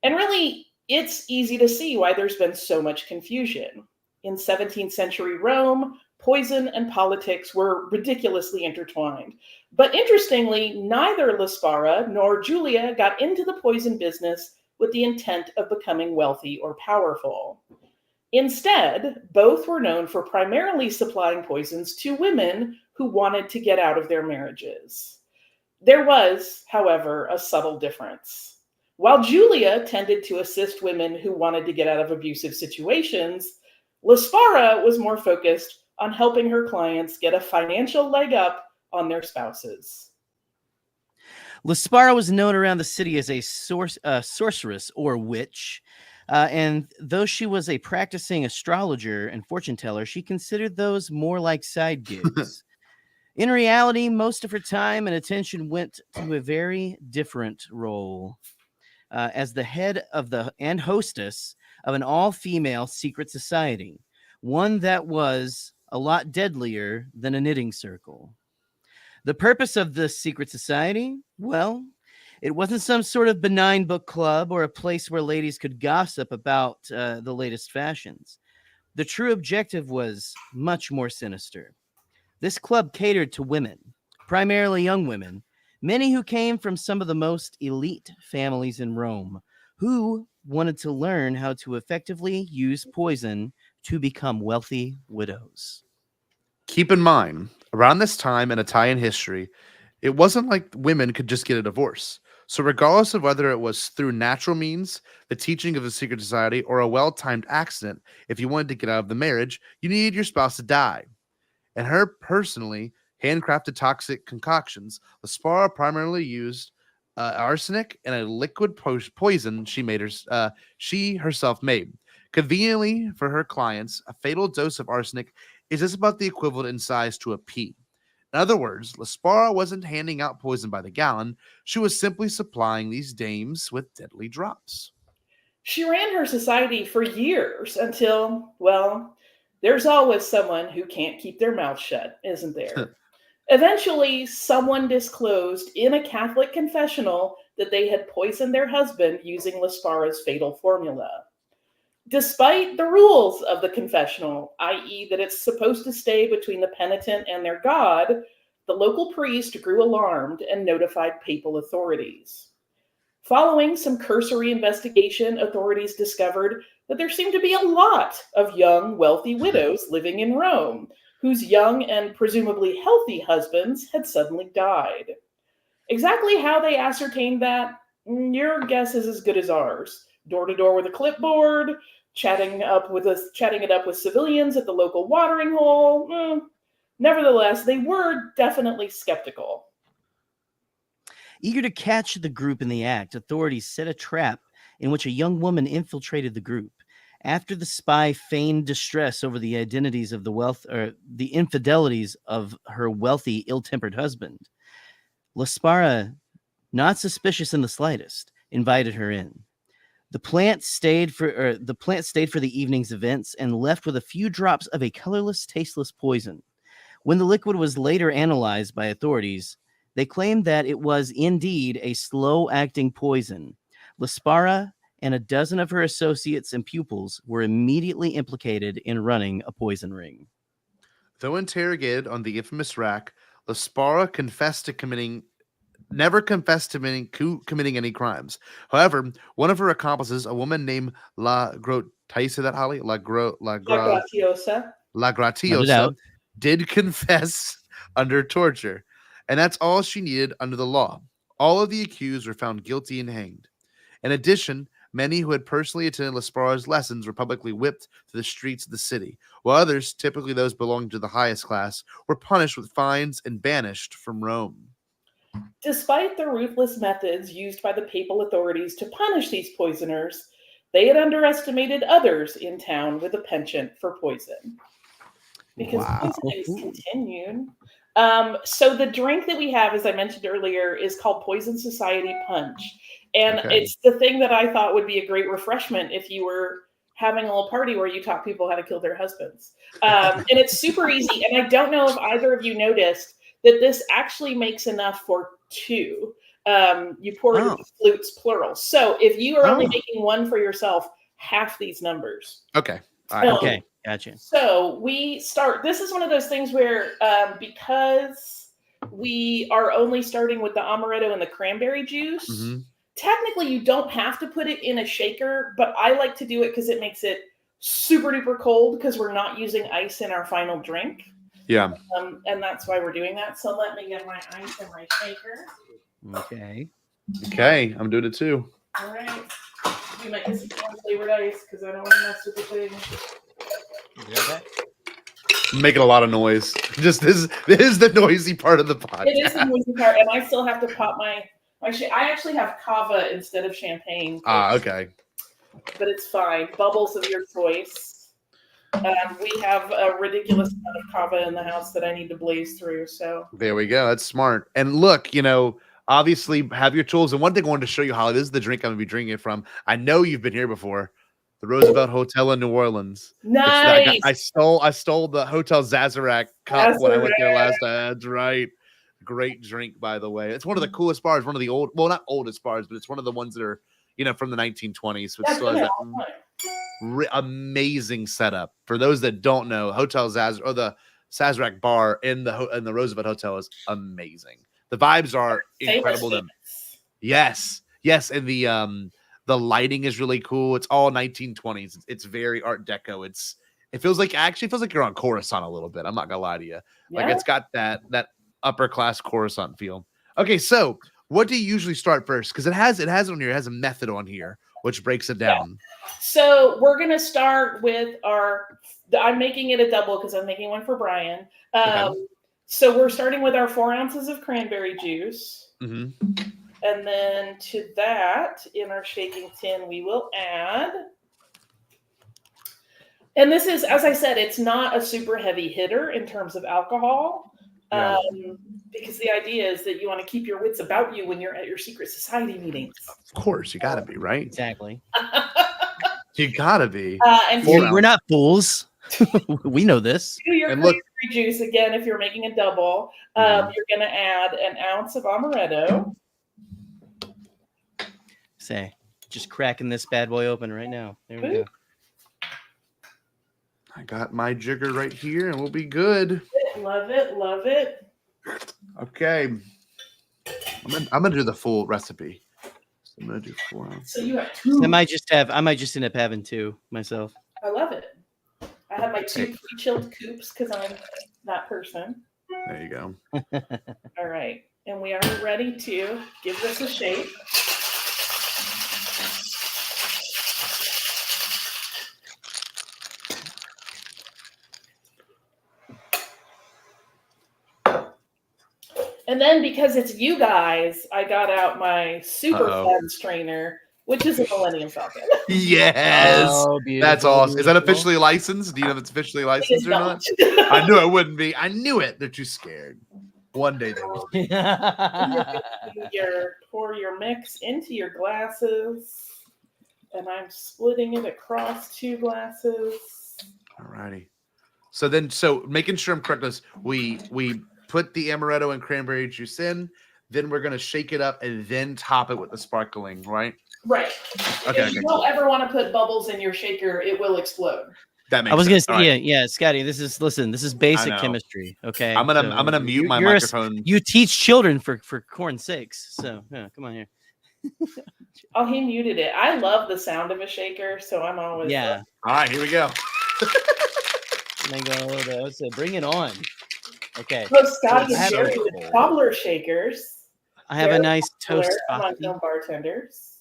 S9: And really, it's easy to see why there's been so much confusion. In 17th century Rome, poison and politics were ridiculously intertwined. But interestingly, neither La Spara nor Giulia got into the poison business with the intent of becoming wealthy or powerful. Instead, both were known for primarily supplying poisons to women who wanted to get out of their marriages. There was, however, a subtle difference. While Giulia tended to assist women who wanted to get out of abusive situations, La Spara was more focused on helping her clients get a financial leg up on their spouses.
S8: La Spara was known around the city as a sorceress or witch. And though she was a practicing astrologer and fortune teller, she considered those more like side gigs. In reality, most of her time and attention went to a very different role. As the head of and hostess of an all-female secret society, one that was a lot deadlier than a knitting circle. The purpose of this secret society? Well, it wasn't some sort of benign book club or a place where ladies could gossip about the latest fashions. The true objective was much more sinister. This club catered to women, primarily young women, many who came from some of the most elite families in Rome, who wanted to learn how to effectively use poison to become wealthy widows.
S7: Keep in mind, around this time in Italian history, it wasn't like women could just get a divorce. So regardless of whether it was through natural means, the teaching of the secret society, or a well-timed accident, if you wanted to get out of the marriage, you needed your spouse to die. And her personally handcrafted toxic concoctions, Laspara primarily used arsenic and a liquid poison she herself made. Conveniently for her clients, a fatal dose of arsenic is just about the equivalent in size to a pea. In other words, Laspara wasn't handing out poison by the gallon. She was simply supplying these dames with deadly drops.
S9: She ran her society for years until, well, there's always someone who can't keep their mouth shut, isn't there? Eventually, someone disclosed in a Catholic confessional that they had poisoned their husband using Laspara's fatal formula. Despite the rules of the confessional, i.e., that it's supposed to stay between the penitent and their God, the local priest grew alarmed and notified papal authorities. Following some cursory investigation, authorities discovered that there seemed to be a lot of young, wealthy widows living in Rome, whose young and presumably healthy husbands had suddenly died. Exactly how they ascertained that, your guess is as good as ours. Door to door with a clipboard, chatting it up with civilians at the local watering hole. Nevertheless, they were definitely skeptical.
S8: Eager to catch the group in the act, authorities set a trap in which a young woman infiltrated the group. After the spy feigned distress over the identities of the infidelities of her wealthy, ill-tempered husband, Laspara, not suspicious in the slightest, invited her in. The plant stayed for the evening's events and left with a few drops of a colorless, tasteless poison. When the liquid was later analyzed by authorities, they claimed that it was indeed a slow-acting poison. Laspara and a dozen of her associates and pupils were immediately implicated in running a poison ring.
S7: Though interrogated on the infamous rack, Laspara never confessed to committing any crimes. However, one of her accomplices, a woman named La Gratiosa, did confess under torture. And that's all she needed under the law. All of the accused were found guilty and hanged. In addition, many who had personally attended Laspara's lessons were publicly whipped to the streets of the city, while others, typically those belonging to the highest class, were punished with fines and banished from Rome.
S9: Despite the ruthless methods used by the papal authorities to punish these poisoners, they had underestimated others in town with a penchant for poison. Because poisonings continued. So the drink that we have, as I mentioned earlier, is called Poison Society Punch. And it's the thing that I thought would be a great refreshment if you were having a little party where you taught people how to kill their husbands. And it's super easy. And I don't know if either of you noticed that this actually makes enough for two. You pour it in flutes, plural. So if you are only making one for yourself, half these numbers.
S7: Okay. All right.
S8: Okay. Gotcha.
S9: So we start. This is one of those things where because we are only starting with the amaretto and the cranberry juice, technically you don't have to put it in a shaker, but I like to do it because it makes it super duper cold because we're not using ice in our final drink.
S7: Yeah.
S9: And that's why we're doing that. So let me get my ice in my shaker.
S8: Okay.
S7: Okay. I'm doing it too.
S9: All right. You might get some flavored ice because I don't want to mess with the thing.
S7: Making a lot of noise. Just this is the noisy part of the podcast.
S9: It is the noisy part, and I still have to pop my I actually have kava instead of champagne.
S7: Okay.
S9: But it's fine. Bubbles of your choice. We have a ridiculous amount of kava in the house that I need to blaze through. So
S7: there we go. That's smart. And look, obviously have your tools. And one thing I wanted to show you, Holly, this is the drink I'm gonna be drinking it from. I know you've been here before. The Roosevelt Hotel in New Orleans.
S9: Nice.
S7: I stole the Hotel Zazarak cup when I went there last time. That's right. Great drink, by the way. It's one of the coolest bars. One of the not oldest bars, but it's one of the ones that are, from the 1920s. So it still has that amazing setup. For those that don't know, Hotel Zazarak or the Sazerac bar in the Roosevelt Hotel is amazing. The vibes are incredible. Yes, and the lighting is really cool. It's all 1920s. It's very Art Deco. It feels like you're on Coruscant a little bit. I'm not gonna lie to you. Like it's got that upper class Coruscant feel. Okay, so what do you usually start first? Because it has it on here. It has a method on here which breaks it down.
S9: So we're gonna start with I'm making it a double because I'm making one for Brian. So we're starting with our 4 ounces of cranberry juice.
S7: Mm-hmm.
S9: And then to that, in our shaking tin, we will add. And this is, as I said, it's not a super heavy hitter in terms of alcohol.
S7: Yeah.
S9: Because the idea is that you want to keep your wits about you when you're at your secret society meetings.
S7: Of course, you gotta be, right?
S8: Exactly.
S7: You gotta be.
S9: And
S8: we're not fools. We know this.
S9: To your cranberry juice, again, if you're making a double, you're going to add an ounce of amaretto.
S8: Say, just cracking this bad boy open right now. There we go.
S7: I got my jigger right here, and we'll be good.
S9: Love it, love it.
S7: Okay, I'm gonna do the full recipe. So I'm gonna do 4 ounces.
S9: So you have 2.
S8: I might just end up having 2 myself.
S9: I love it. I have my 2 pre-chilled coops because I'm that person.
S7: There you go.
S9: All right, and we are ready to give this a shake. And then because it's you guys, I got out my super fun strainer, which is a Millennium Falcon.
S7: Yes.
S8: Oh,
S7: that's awesome. Is that officially licensed? Do you know if it's officially licensed or not? I knew it wouldn't be. I knew it. They're too scared. One day they will be.
S9: Pour your mix into your glasses. And I'm splitting it across 2 glasses.
S7: All righty. So making sure I'm correct, we put the amaretto and cranberry juice in, then we're going to shake it up and then top it with the sparkling, right?
S9: Right.
S7: Okay.
S9: If you don't ever want to put bubbles in your shaker, it will explode.
S7: That makes
S8: I was
S7: sense.
S8: gonna say, yeah, Scotty. This is basic chemistry. Okay,
S7: I'm gonna mute my microphone.
S8: You teach children for corn's sakes. So yeah, come on here.
S9: Oh, he muted it. I love the sound of a shaker, so I'm always
S7: All right, here we go.
S8: And I go, so bring it on. Okay.
S9: So Scotty and Jerry with cobbler shakers.
S8: I have a nice toast.
S9: Among bartenders.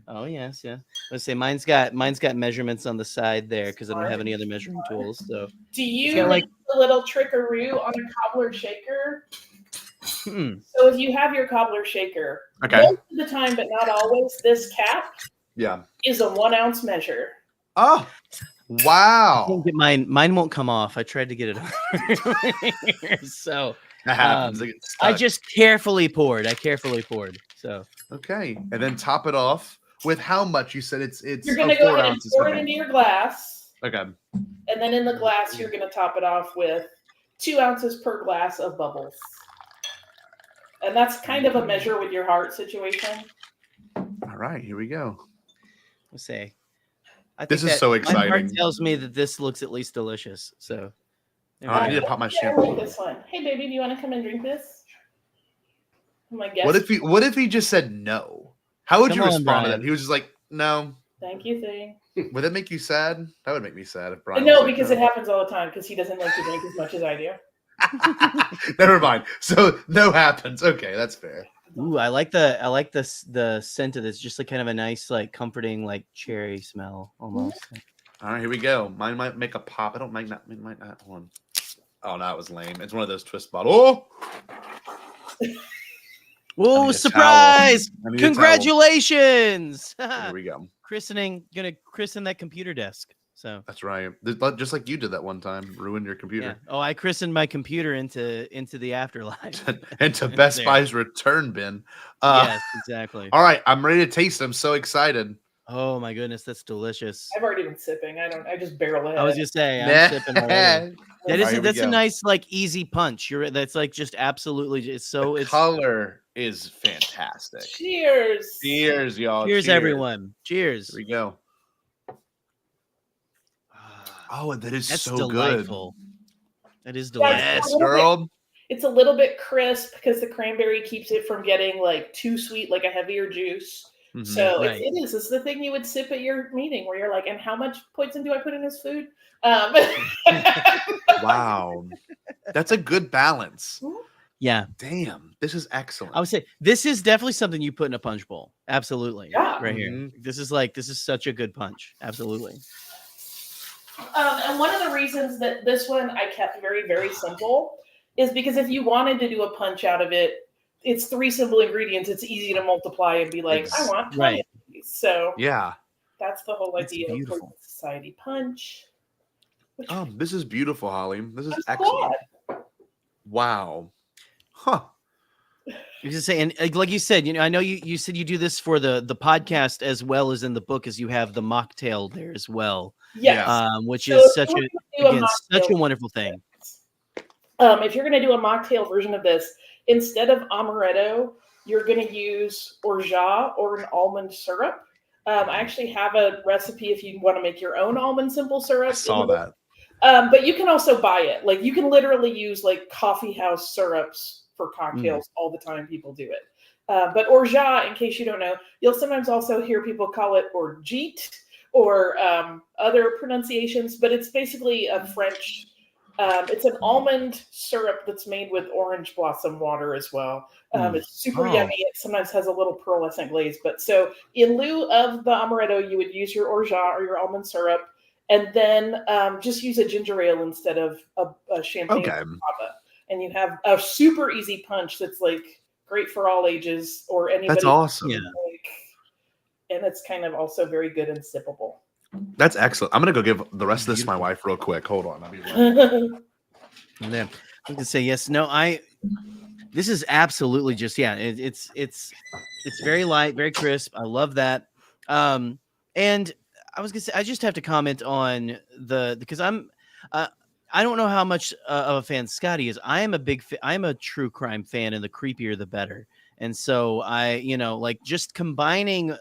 S8: Oh yes, yeah. Let's say mine's got measurements on the side there because I don't have any other measuring tools. So
S9: do you like a little trickaroo on a cobbler shaker? So if you have your cobbler shaker, most of the time, but not always, this cap is a 1 ounce measure.
S7: Oh, wow.
S8: I think mine won't come off. I tried to get it on. So
S7: that happens.
S8: I just carefully poured. So
S7: okay, and then top it off with how much? You said it's
S9: you're gonna go ahead and pour it into your glass.
S7: Okay.
S9: And then in the glass, you're gonna top it off with 2 ounces per glass of bubbles. And that's kind of a measure with your heart situation.
S7: All right, here we go.
S8: Let's say.
S7: This is so exciting.
S8: My heart tells me that this looks at least delicious. So
S7: I need to pop my
S9: champagne.
S7: champagne.
S9: This one. Hey, baby, do you want to come and drink this? My guest.
S7: What if he just said no? How would you respond to
S8: Brian.
S7: that? He was just like, no.
S9: Thank you, thing.
S7: Would that make you sad? That would make me sad if Brian.
S9: No, because it happens all the time because he doesn't like to drink as much as I do.
S7: Never mind. So no happens. Okay, that's fair.
S8: Ooh, I like the scent of this. Just like kind of a nice, like comforting, like cherry smell almost.
S7: All right, here we go. Mine might make a pop. It might not. One. Oh, no, it was lame. It's one of those twist bottles.
S8: Whoa! Surprise! Congratulations!
S7: Here we go.
S8: Gonna christen that computer desk. So
S7: that's right. Just like you did that one time, ruined your computer.
S8: Yeah. Oh, I christened my computer into the afterlife.
S7: Into Best Buy's return bin.
S8: Yes, exactly.
S7: All right, I'm ready to taste. I'm so excited.
S8: Oh my goodness, that's delicious.
S9: I've already been sipping. I just barrel ahead.
S8: I was just saying, I'm sipping already. That's a nice, like, easy punch. That's like just absolutely. It's
S7: color is fantastic.
S9: Cheers.
S7: Cheers, y'all.
S8: Cheers, everyone. Cheers.
S7: Here we go. Oh, that's so
S8: delightful.
S7: good.
S8: That is delicious.
S7: Yes, girl.
S9: It's a little bit crisp because the cranberry keeps it from getting like too sweet, like a heavier juice. Mm-hmm. So right. It's the thing you would sip at your meeting where you're like, and how much poison do I put in this food?
S7: Wow. That's a good balance.
S8: Yeah.
S7: Damn, this is excellent.
S8: I would say this is definitely something you put in a punch bowl. Absolutely.
S9: Yeah.
S8: Right here. This is such a good punch. Absolutely.
S9: And one of the reasons that this one I kept very, very simple is because if you wanted to do a punch out of it, it's 3 simple ingredients. It's easy to multiply and be like, I want 20 of these. So
S7: yeah,
S9: that's the whole idea of
S7: beautiful.
S9: Society Punch.
S7: This is beautiful, Holly. This is excellent. Wow. Huh.
S8: You just say, and like you said, I know you said you do this for the podcast as well as in the book, as you have the mocktail there as well.
S9: Yes.
S8: Which
S9: So
S8: is such a wonderful thing.
S9: If you're going to do a mocktail version of this, instead of amaretto, you're going to use orgeat or an almond syrup. I actually have a recipe if you want to make your own almond simple syrup.
S7: I saw that.
S9: But you can also buy it. Like you can literally use like coffee house syrups for cocktails all the time. People do it. But orgeat, in case you don't know, you'll sometimes also hear people call it orgeat or other pronunciations, but it's basically a French. It's an almond syrup that's made with orange blossom water as well. It's super yummy. It sometimes has a little pearlescent glaze. But so in lieu of the amaretto, you would use your orgeat or your almond syrup, and then just use a ginger ale instead of a champagne.
S7: Okay.
S9: And you have a super easy punch that's like great for all ages or anybody.
S7: That's awesome.
S9: And it's kind of also very good and sippable.
S7: That's excellent. I'm gonna go give the rest of this to my wife real quick. Hold on. I'll be right back.
S8: Yeah, I can say yes. No, this is absolutely just it's very light, very crisp. I love that. And I was gonna say I just have to comment on because I don't know how much of a fan Scotty is. I am I'm a true crime fan, and the creepier the better. And so I, like just combining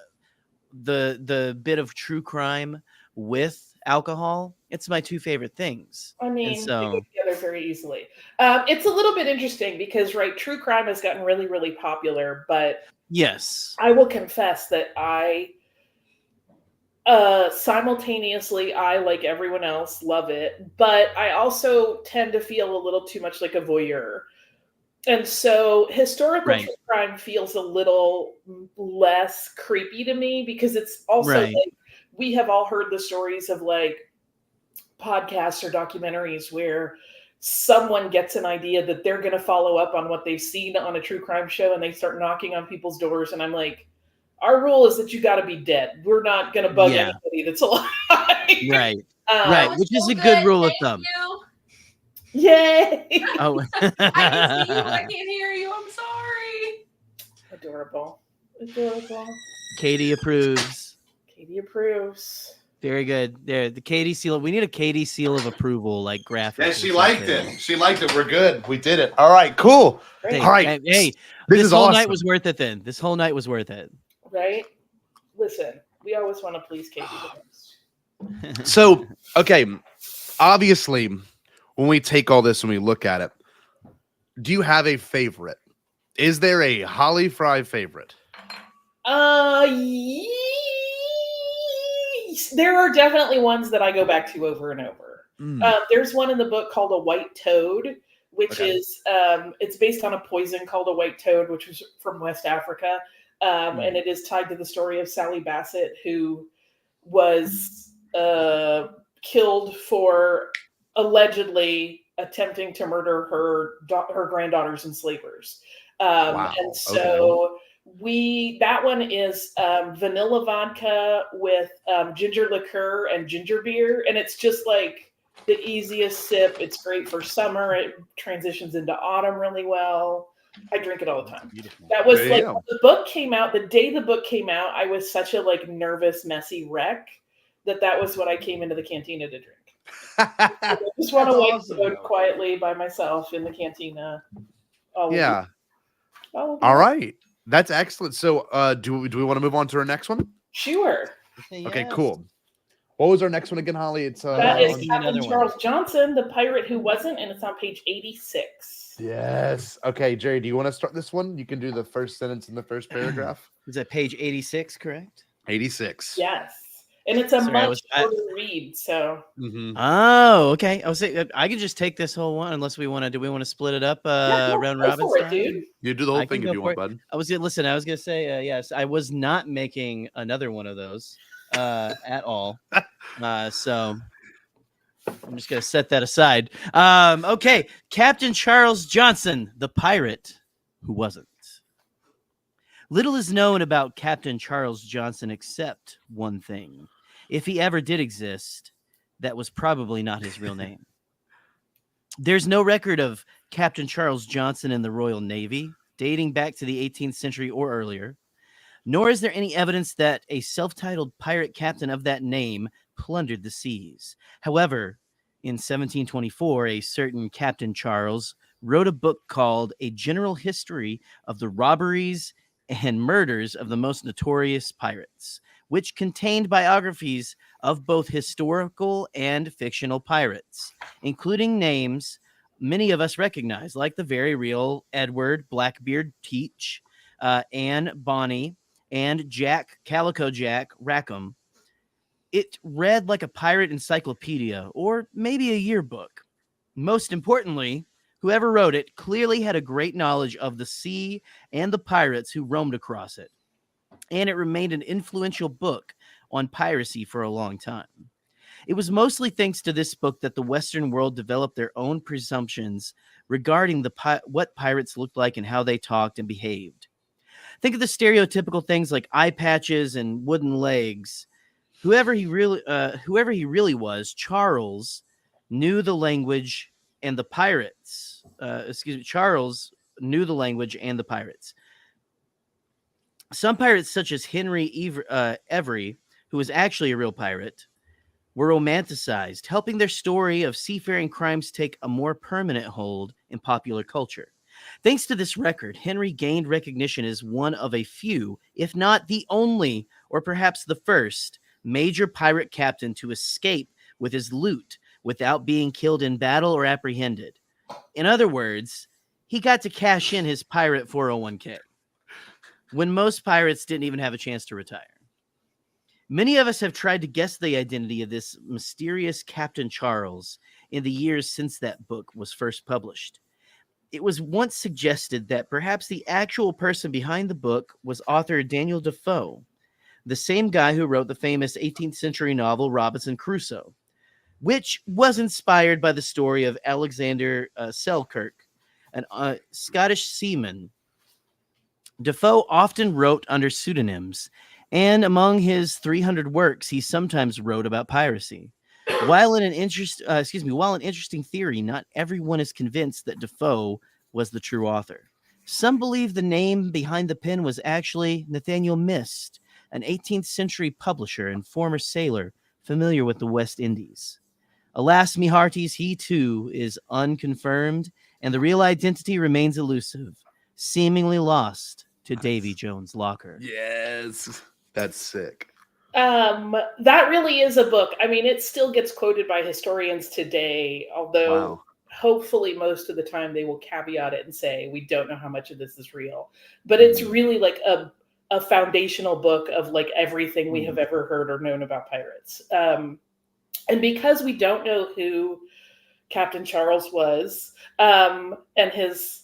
S8: the bit of true crime with alcohol, it's my 2 favorite things.
S9: I mean, they go together very easily. It's a little bit interesting because, true crime has gotten really, really popular, but
S8: yes,
S9: I will confess that I simultaneously, I, like everyone else, love it, but I also tend to feel a little too much like a voyeur. And so historical true crime feels a little less creepy to me because it's also like we have all heard the stories of like podcasts or documentaries where someone gets an idea that they're going to follow up on what they've seen on a true crime show and they start knocking on people's doors. And I'm like, our rule is that you got to be dead. We're not going to bug anybody that's alive.
S8: Right. Which is a good rule of thumb.
S9: Yay!
S8: Oh,
S10: I can see you. I can't hear you. I'm sorry.
S9: Adorable.
S8: Katie approves.
S9: Very
S8: good. There, the Katie seal. We need a Katie seal of approval, like graphic.
S7: Yeah, she liked it. She liked it. We're good. We did it. All right, cool.
S9: Great.
S7: All right.
S8: Hey,
S7: this
S8: whole
S7: awesome.
S8: night was worth it. Then this whole night was worth it.
S9: Right? Listen, we always want to please Katie.
S7: So, okay, obviously, when we take all this and we look at it, do you have a favorite? Is there a Holly Frey favorite?
S9: There are definitely ones that I go back to over and over. There's one in the book called A White Toad, which is it's based on a poison called a white toad, which was from West Africa. And it is tied to the story of Sally Bassett, who was killed for allegedly attempting to murder her granddaughters enslavers. And so that one is vanilla vodka with ginger liqueur and ginger beer. And it's just like the easiest sip. It's great for summer. It transitions into autumn really well. I drink it all the time. That was like when the book came out. The day the book came out, I was such a nervous, messy wreck that was what I came into the cantina to drink. I just want to wait quietly by myself in the cantina. All right,
S7: that's excellent. So, do we want to move on to our next one?
S9: Sure.
S7: Okay, cool. What was our next one again, Holly? It's
S9: that is Captain Charles Johnson, the pirate who wasn't, and it's on page 86.
S7: Yes. Okay, Jerry, do you want to start this one? You can do the first sentence in the first paragraph.
S8: Is that page 86, correct?
S7: 86.
S9: Yes. And it's a
S8: Sorry,
S9: much shorter read, so.
S8: Oh, okay. I was saying I could just take this whole one, unless we want to. Do we want to split it up round robin style?
S9: Dude.
S7: You do the whole thing if you want, bud.
S8: I was gonna say yes. I was not making another one of those at all. So I'm just gonna set that aside. Okay, Captain Charles Johnson, the pirate who wasn't. Little is known about Captain Charles Johnson except one thing. If he ever did exist, that was probably not his real name. There's no record of Captain Charles Johnson in the Royal Navy, dating back to the 18th century or earlier, nor is there any evidence that a self-titled pirate captain of that name plundered the seas. However, in 1724, a certain Captain Charles wrote a book called A General History of the Robberies and Murders of the Most Notorious Pirates, which contained biographies of both historical and fictional pirates, including names many of us recognize, like the very real Edward Blackbeard Teach, Anne Bonny, and Jack Calico Jack Rackham. It read like a pirate encyclopedia or maybe a yearbook. Most importantly, whoever wrote it clearly had a great knowledge of the sea and the pirates who roamed across it. And it remained an influential book on piracy for a long time. It was mostly thanks to this book that the Western world developed their own presumptions regarding what pirates looked like and how they talked and behaved. Think of the stereotypical things like eye patches and wooden legs. Whoever he really was, Charles knew the language and the pirates. Charles knew the language and the pirates. Some pirates, such as Henry Every, who was actually a real pirate, were romanticized, helping their story of seafaring crimes take a more permanent hold in popular culture. Thanks to this record, Henry gained recognition as one of a few, if not the only, or perhaps the first, major pirate captain to escape with his loot without being killed in battle or apprehended. In other words, he got to cash in his pirate 401k when most pirates didn't even have a chance to retire. Many of us have tried to guess the identity of this mysterious Captain Charles in the years since that book was first published. It was once suggested that perhaps the actual person behind the book was author Daniel Defoe, the same guy who wrote the famous 18th century novel Robinson Crusoe, which was inspired by the story of Alexander Selkirk, a Scottish seaman. Defoe often wrote under pseudonyms, and among his 300 works, he sometimes wrote about piracy. While an interesting theory, not everyone is convinced that Defoe was the true author. Some believe the name behind the pen was actually Nathaniel Mist, an 18th century publisher and former sailor familiar with the West Indies. Alas, me hearties, he too is unconfirmed, and the real identity remains elusive, seemingly lost to Davy Jones' locker.
S7: Yes, that's sick.
S9: That really is a book. I mean, it still gets quoted by historians today, although hopefully most of the time they will caveat it and say, we don't know how much of this is real. But it's really like a foundational book of like everything we have ever heard or known about pirates. And because we don't know who Captain Charles was, and his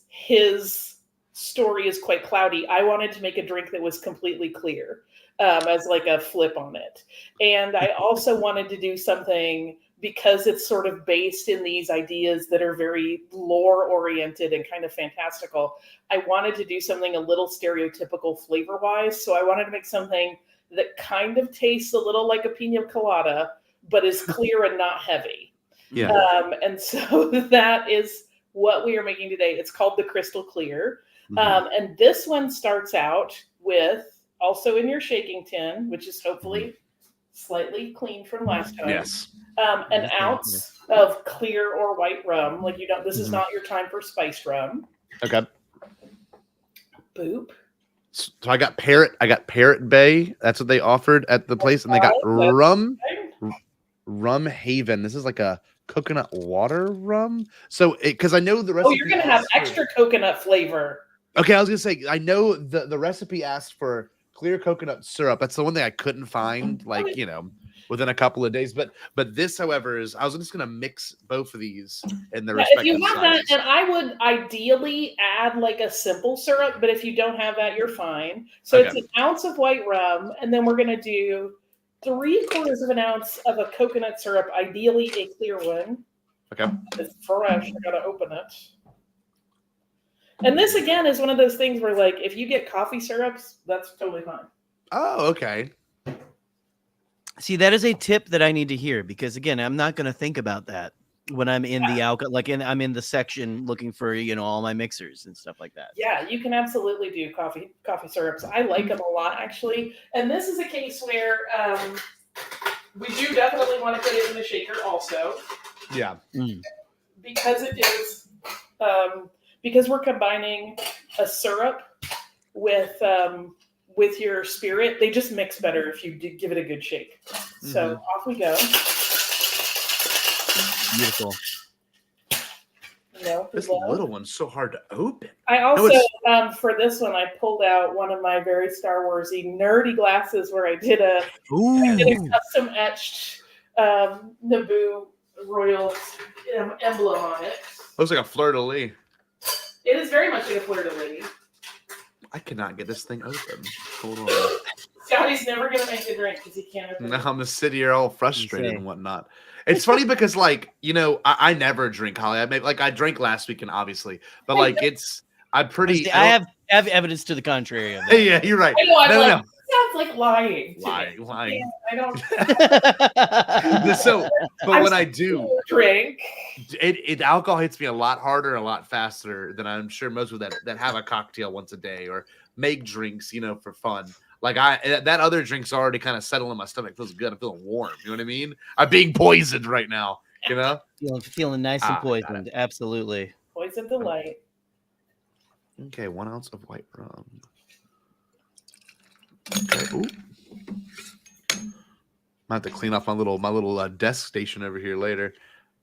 S9: story is quite cloudy, I wanted to make a drink that was completely clear, as like a flip on it. And I also wanted to do something, because it's sort of based in these ideas that are very lore oriented and kind of fantastical, I wanted to do something a little stereotypical flavor wise. So I wanted to make something that kind of tastes a little like a pina colada, but is clear and not heavy.
S7: Yeah.
S9: And so that is what we are making today. It's called the Crystal Clear. And this one starts out with, also in your shaking tin, which is hopefully slightly clean from last time.
S7: Yes.
S9: An ounce of clear or white rum. Like, you don't, this is not your time for spiced rum.
S7: Okay.
S9: Boop.
S7: So I got Parrot Bay. That's what they offered at the place, and they got Rum Haven. This is like a coconut water rum. So, because I know the recipe.
S9: Oh, you're gonna have extra coconut flavor.
S7: Okay, I was gonna say, I know the recipe asked for clear coconut syrup. That's the one thing I couldn't find. Like, you know, within a couple of days. But this, however, is I was just gonna mix both of these in their
S9: if you
S7: respective
S9: have that,
S7: sizes.
S9: and I would ideally add like a simple syrup, but if you don't have that, you're fine. So it's an ounce of white rum, and then we're gonna do 3/4 of an ounce of a coconut syrup, ideally a clear one.
S7: Okay.
S9: It's fresh. I gotta open it. And this again is one of those things where, like, if you get coffee syrups, that's totally fine.
S7: Oh, okay.
S8: See, that is a tip that I need to hear because again, I'm not going to think about that when I'm in the alcohol, I'm in the section looking for, all my mixers and stuff like that.
S9: Yeah, you can absolutely do coffee syrups. I like them a lot, actually. And this is a case where we do definitely want to put it in the shaker also.
S7: Yeah.
S9: Because it is, because we're combining a syrup with your spirit, they just mix better if you give it a good shake. So off we go.
S8: Beautiful.
S7: This little one's so hard to open.
S9: I also, for this one, I pulled out one of my very Star Warsy nerdy glasses where I did a custom etched Naboo royal emblem on it.
S7: Looks like a fleur-de-lis.
S9: It is very much like a fleur-de-lis.
S7: I cannot get this thing open. Hold on.
S9: Scotty's never going to make a drink because he can't open it.
S7: Now I'm going to sit here all frustrated and whatnot. It's funny because, I never drink, Holly. I drank last weekend, obviously. But, I'm pretty...
S8: I have evidence to the contrary of that.
S7: Yeah, you're right.
S9: I know, no. Sounds like lying.
S7: Lying.
S9: I don't...
S7: but when I do...
S9: drink...
S7: alcohol hits me a lot harder, a lot faster than I'm sure most people that have a cocktail once a day or make drinks, for fun. That other drink's already kind of settled in my stomach. It feels good. I'm feeling warm. You know what I mean? I'm being poisoned right now.
S8: Feeling nice and poisoned. Absolutely.
S9: Poison delight.
S7: Okay, 1 ounce of white rum. Okay. Ooh. I have to clean off my little desk station over here later.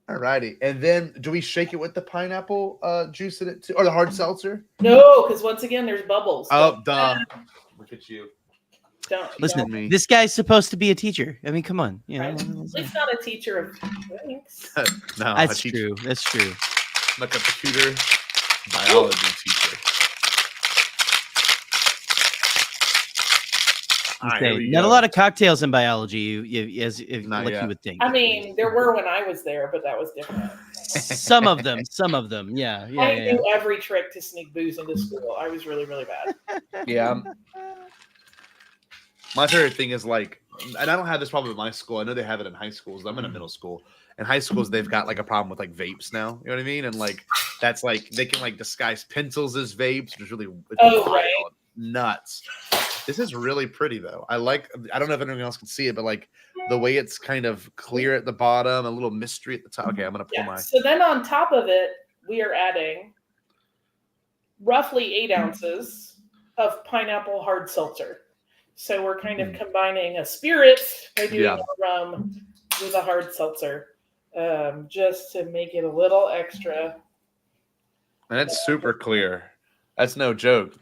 S7: Alrighty, and then do we shake it with the pineapple juice in it too, or the hard seltzer?
S9: No, because once again, there's bubbles.
S7: Oh, duh! Look at you.
S8: Listen, this guy's supposed to be a teacher. I mean, come on.
S9: At least not a teacher of drinks.
S7: No,
S8: that's true. That's true.
S7: Like a computer biology teacher.
S8: Not a lot of cocktails in biology, as you would think.
S9: I mean, there were when I was there, but that was different.
S8: Some of them, yeah.
S9: I knew every trick to sneak booze into school. I was really, really bad.
S7: Yeah. My favorite thing is and I don't have this problem at my school. I know they have it in high schools. I'm in a middle school. In high schools, they've got a problem with vapes now. You know what I mean? And that's they can disguise pencils as vapes. It's really
S9: right.
S7: Nuts. This is really pretty though. I don't know if anyone else can see it, but the way it's kind of clear at the bottom, a little mystery at the top. Okay, I'm gonna pull my.
S9: So then on top of it, we are adding roughly 8 ounces of pineapple hard seltzer. So we're kind of combining a spirit by doing a rum with a hard seltzer, just to make it a little extra.
S7: And it's super clear. That's no joke.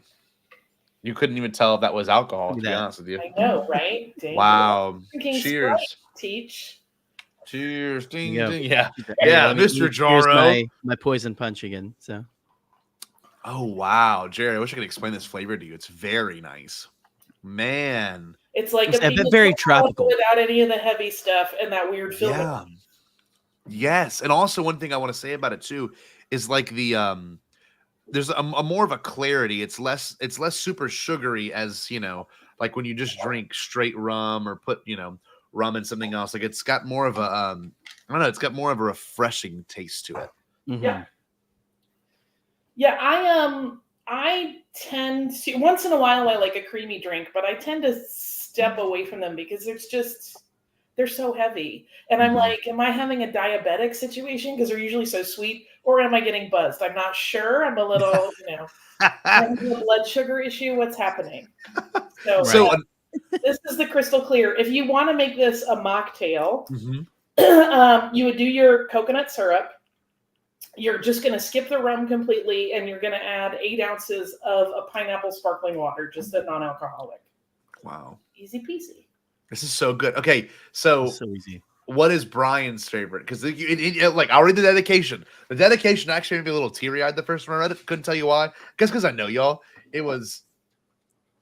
S7: You couldn't even tell if that was alcohol, to be honest with you.
S9: I know, right?
S7: Wow. Cheers.
S9: Sprite, teach.
S7: Cheers. Ding, ding. Yeah,
S8: Mr.
S7: Jaro.
S8: My poison punch again. So.
S7: Oh, wow. Jerry, I wish I could explain this flavor to you. It's very nice. Man.
S9: It's like
S8: very tropical.
S9: Without any of the heavy stuff and that weird filter.
S7: Yeah. Yes. And also one thing I want to say about it, too, is the... there's a more of a clarity. It's less super sugary as, when you just drink straight rum or put, rum in something else. It's got more of a, I don't know, it's got more of a refreshing taste to it.
S8: Mm-hmm.
S9: Yeah. Yeah, I tend to, once in a while I like a creamy drink, but I tend to step away from them because they're so heavy. And I'm like, am I having a diabetic situation? Because they're usually so sweet. Or am I getting buzzed? I'm not sure. I'm a little, having a blood sugar issue. What's happening? So this is the crystal clear. If you want to make this a mocktail, you would do your coconut syrup. You're just going to skip the rum completely, and you're going to add 8 ounces of a pineapple sparkling water, just a non-alcoholic.
S7: Wow.
S9: Easy peasy.
S7: This is so good. Okay, so
S8: so easy.
S7: What is Brian's favorite? Because like I'll read the dedication. The dedication actually made me a little teary eyed the first time I read it. Couldn't tell you why. Guess because I know y'all. It was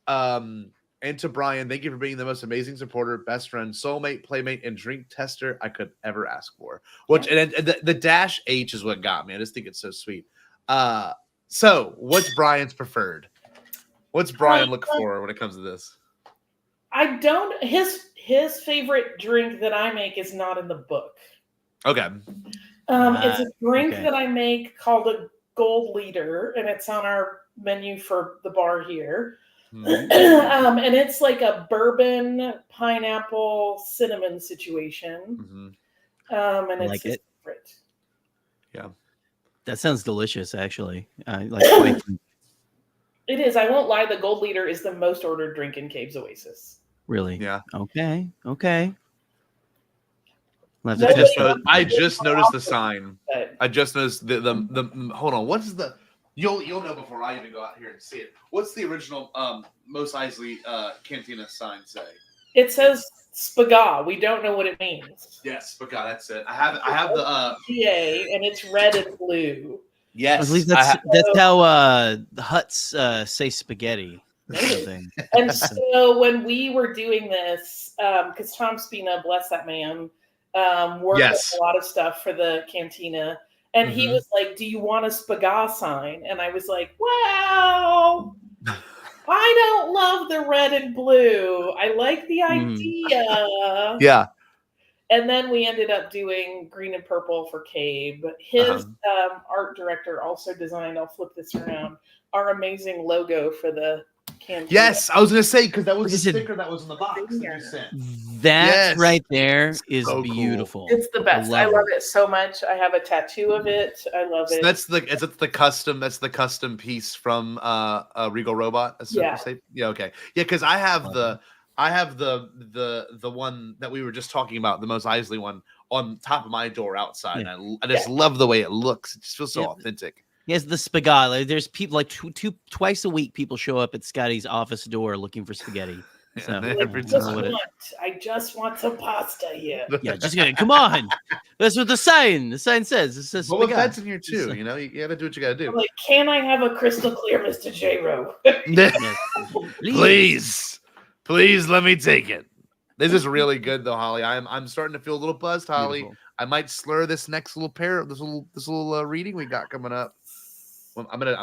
S7: and to Brian, thank you for being the most amazing supporter, best friend, soulmate, playmate, and drink tester I could ever ask for. Which and the dash H is what got me. I just think it's so sweet. So what's Brian's preferred? What's Brian look for when it comes to this?
S9: I don't. His favorite drink that I make is not in the book.
S7: Okay.
S9: It's a drink that I make called a Gold Leader, and it's on our menu for the bar here. And it's like a bourbon, pineapple, cinnamon situation. And it's his favorite.
S7: Yeah.
S8: That sounds delicious, actually. It
S9: is. I won't lie. The Gold Leader is the most ordered drink in Caves Oasis.
S8: Really?
S7: Yeah.
S8: Okay.
S7: I just noticed the sign. I just noticed the hold on. What's the you'll know before I even go out here and see it. What's the original Mos Eisley Cantina sign say?
S9: It says Spaga. We don't know what it means.
S7: Yes, Spaga. That's it. I have the
S9: PA, and it's red and blue.
S7: Yes,
S8: at least that's how the Huts say spaghetti.
S9: And so when we were doing this, because Tom Spina, bless that man, worked on a lot of stuff for the cantina, and he was like, "Do you want a Spaga sign?" And I was like, "Well, I don't love the red and blue. I like the idea."
S7: Yeah.
S9: And then we ended up doing green and purple for Cabe. His art director also designed, I'll flip this around, our amazing logo for the cantina.
S7: Yes, I was going to say, because that was the sticker that was in the box that you sent.
S8: That right there is so beautiful.
S9: Cool. It's the best. I love it so much. I have a tattoo of it. I love it.
S7: That's the custom piece from Regal Robot.
S9: Yeah.
S7: Okay. Yeah, because I have the one that we were just talking about, the Mos Eisley one, on top of my door outside. Yeah. And I just love the way it looks. It just feels so authentic.
S8: Yes, the Spaga. There's people like twice a week. People show up at Scotty's office door looking for spaghetti. So
S9: I just want some pasta here.
S8: Yeah, just gonna come on. That's what the sign says. It says.
S7: Well, that's in here too. You know, you gotta do what you gotta do.
S9: I'm like, can I have a crystal clear, Mr. J-Ro?
S7: Please let me take it. This is really good though, Holly. I'm starting to feel a little buzzed, Holly. Beautiful. I might slur this next little reading we got coming up. Well, I'm gonna.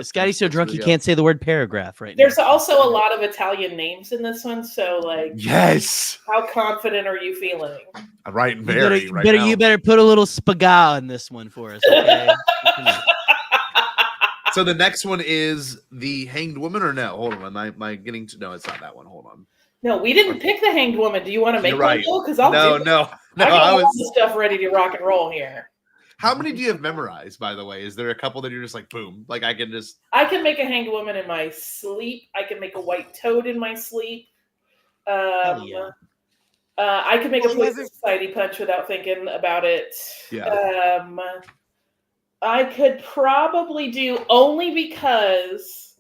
S8: Scotty's so drunk he can't say the word paragraph right now.
S9: There's also a lot of Italian names in this one, so like,
S7: yes.
S9: How confident are you feeling?
S7: I'm right, very.
S8: You better put a little Spaga in this one for us. Okay?
S7: So the next one is the Hanged Woman, or no? Hold on, am I getting to? No, it's not that one. Hold on.
S9: No, we didn't pick the Hanged Woman. Do you want to make
S7: one?
S9: Because I'll do it.
S7: No.
S9: I got all the stuff ready to rock and roll here.
S7: How many do you have memorized, by the way? Is there a couple that you're just like, boom, like I can
S9: make a Hanged Woman in my sleep. I can make a White Toad in my sleep. I can make a Poison Society punch without thinking about it.
S7: Yeah.
S9: I could probably do, only because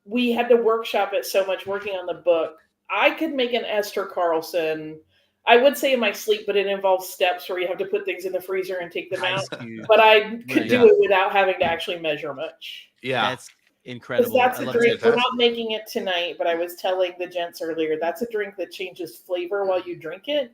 S9: we had to workshop it so much working on the book. I could make an Esther Carlson. I would say in my sleep, but it involves steps where you have to put things in the freezer and take them out. But I could do it without having to actually measure much.
S7: Yeah.
S8: That's incredible.
S9: That's a drink. We're not making it tonight, but I was telling the gents earlier, that's a drink that changes flavor while you drink it.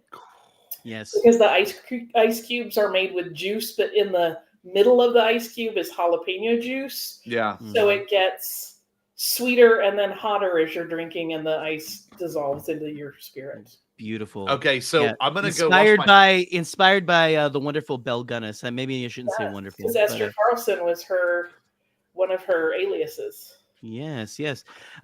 S8: Yes.
S9: Because the ice cubes are made with juice, but in the middle of the ice cube is jalapeno juice.
S7: Yeah.
S9: So it gets sweeter and then hotter as you're drinking, and the ice dissolves into your spirit.
S8: Beautiful.
S7: Okay, so I'm gonna
S8: inspired by the wonderful Belle Gunness. Maybe I shouldn't say wonderful.
S9: Because Esther Carlson was one of her aliases.
S8: Yes.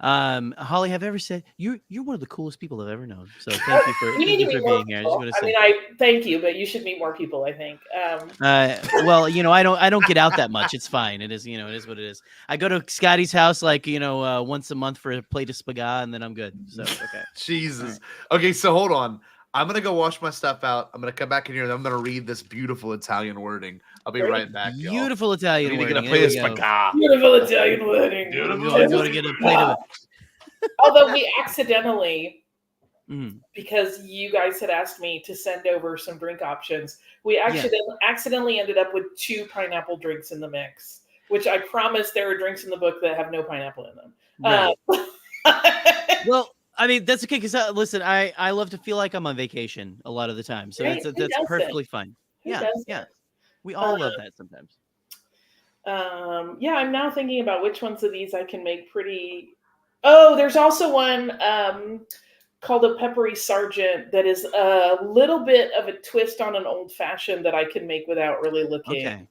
S8: Holly, have I ever said you're one of the coolest people I've ever known. So thank you for being here.
S9: I thank you, but you should meet more people, I think.
S8: Well, I don't get out that much. It's fine. It is, it is what it is. I go to Scotty's house once a month for a plate of Spaga, and then I'm good. So okay.
S7: Jesus. Right. Okay, so hold on. I'm gonna go wash my stuff out. I'm gonna come back in here and I'm gonna read this beautiful Italian wording. I'll be right back.
S8: Beautiful Italian wording.
S9: Get a plate of Spaga. Beautiful Italian wording.
S8: Beautiful. You want to get a plate of it.
S9: Although we accidentally because you guys had asked me to send over some drink options. We actually accidentally ended up with 2 pineapple drinks in the mix, which I promise there are drinks in the book that have no pineapple in them.
S8: Right. Well, I mean, that's okay because listen, I love to feel like I'm on vacation a lot of the time, so
S9: Right?
S8: that's perfectly fine.
S9: Who
S8: Yeah,
S9: does
S8: yeah,
S9: that?
S8: we all love that sometimes.
S9: Yeah, I'm now thinking about which ones of these I can make pretty. Oh, there's also one called a peppery sergeant that is a little bit of a twist on an old fashioned that I can make without really looking.
S8: Okay.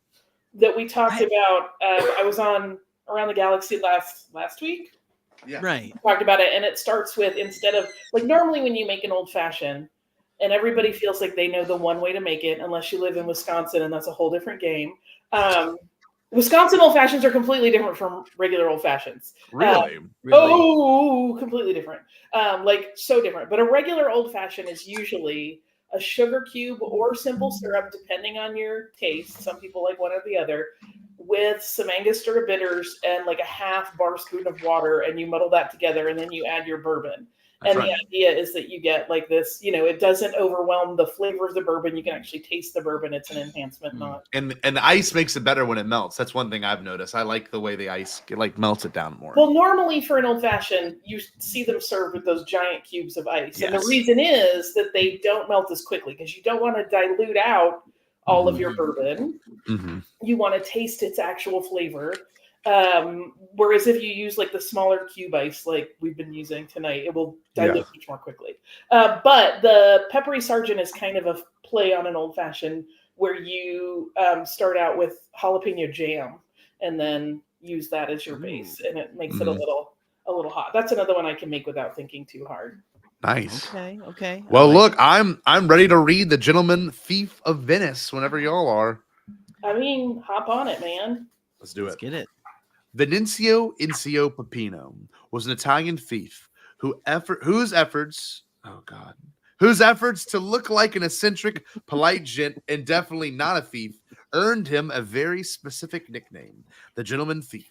S9: That we talked about. I was on Around the Galaxy last week.
S7: Yeah.
S8: Right.
S9: Talked about it, and it starts with, instead of like normally when you make an old fashioned, and everybody feels like they know the one way to make it, unless you live in Wisconsin, and that's a whole different game. Wisconsin old fashions are completely different from regular old fashions.
S7: Really?
S9: Oh, completely different. Like so different. But a regular old fashioned is usually a sugar cube or simple syrup, depending on your taste. Some people like one or the other, with some Angostura bitters and like a half bar spoon of water, and you muddle that together, and then you add your bourbon.
S7: That's
S9: and
S7: right.
S9: the idea is that you get like this, it doesn't overwhelm the flavor of the bourbon. You can actually taste the bourbon. It's an enhancement, not.
S7: And the ice makes it better when it melts. That's one thing I've noticed. I like the way the ice melts it down more.
S9: Well, normally for an old fashioned, you see them served with those giant cubes of ice.
S7: Yes.
S9: And the reason is that they don't melt as quickly because you don't want to dilute out all of your bourbon. You want to taste its actual flavor. Whereas if you use like the smaller cube ice, like we've been using tonight, it will dilute much more quickly. But the peppery sergeant is kind of a play on an old fashioned where you start out with jalapeno jam and then use that as your base, and it makes it a little hot. That's another one I can make without thinking too hard.
S7: Nice.
S8: Okay.
S7: Well, look, I'm ready to read The Gentleman Thief of Venice whenever y'all are.
S9: I mean, hop on it, man.
S7: Let's do it.
S8: Let's get it.
S7: Venanzio Incio Peppino was an Italian thief whose efforts to look like an eccentric, polite gent and definitely not a thief earned him a very specific nickname, the Gentleman Thief.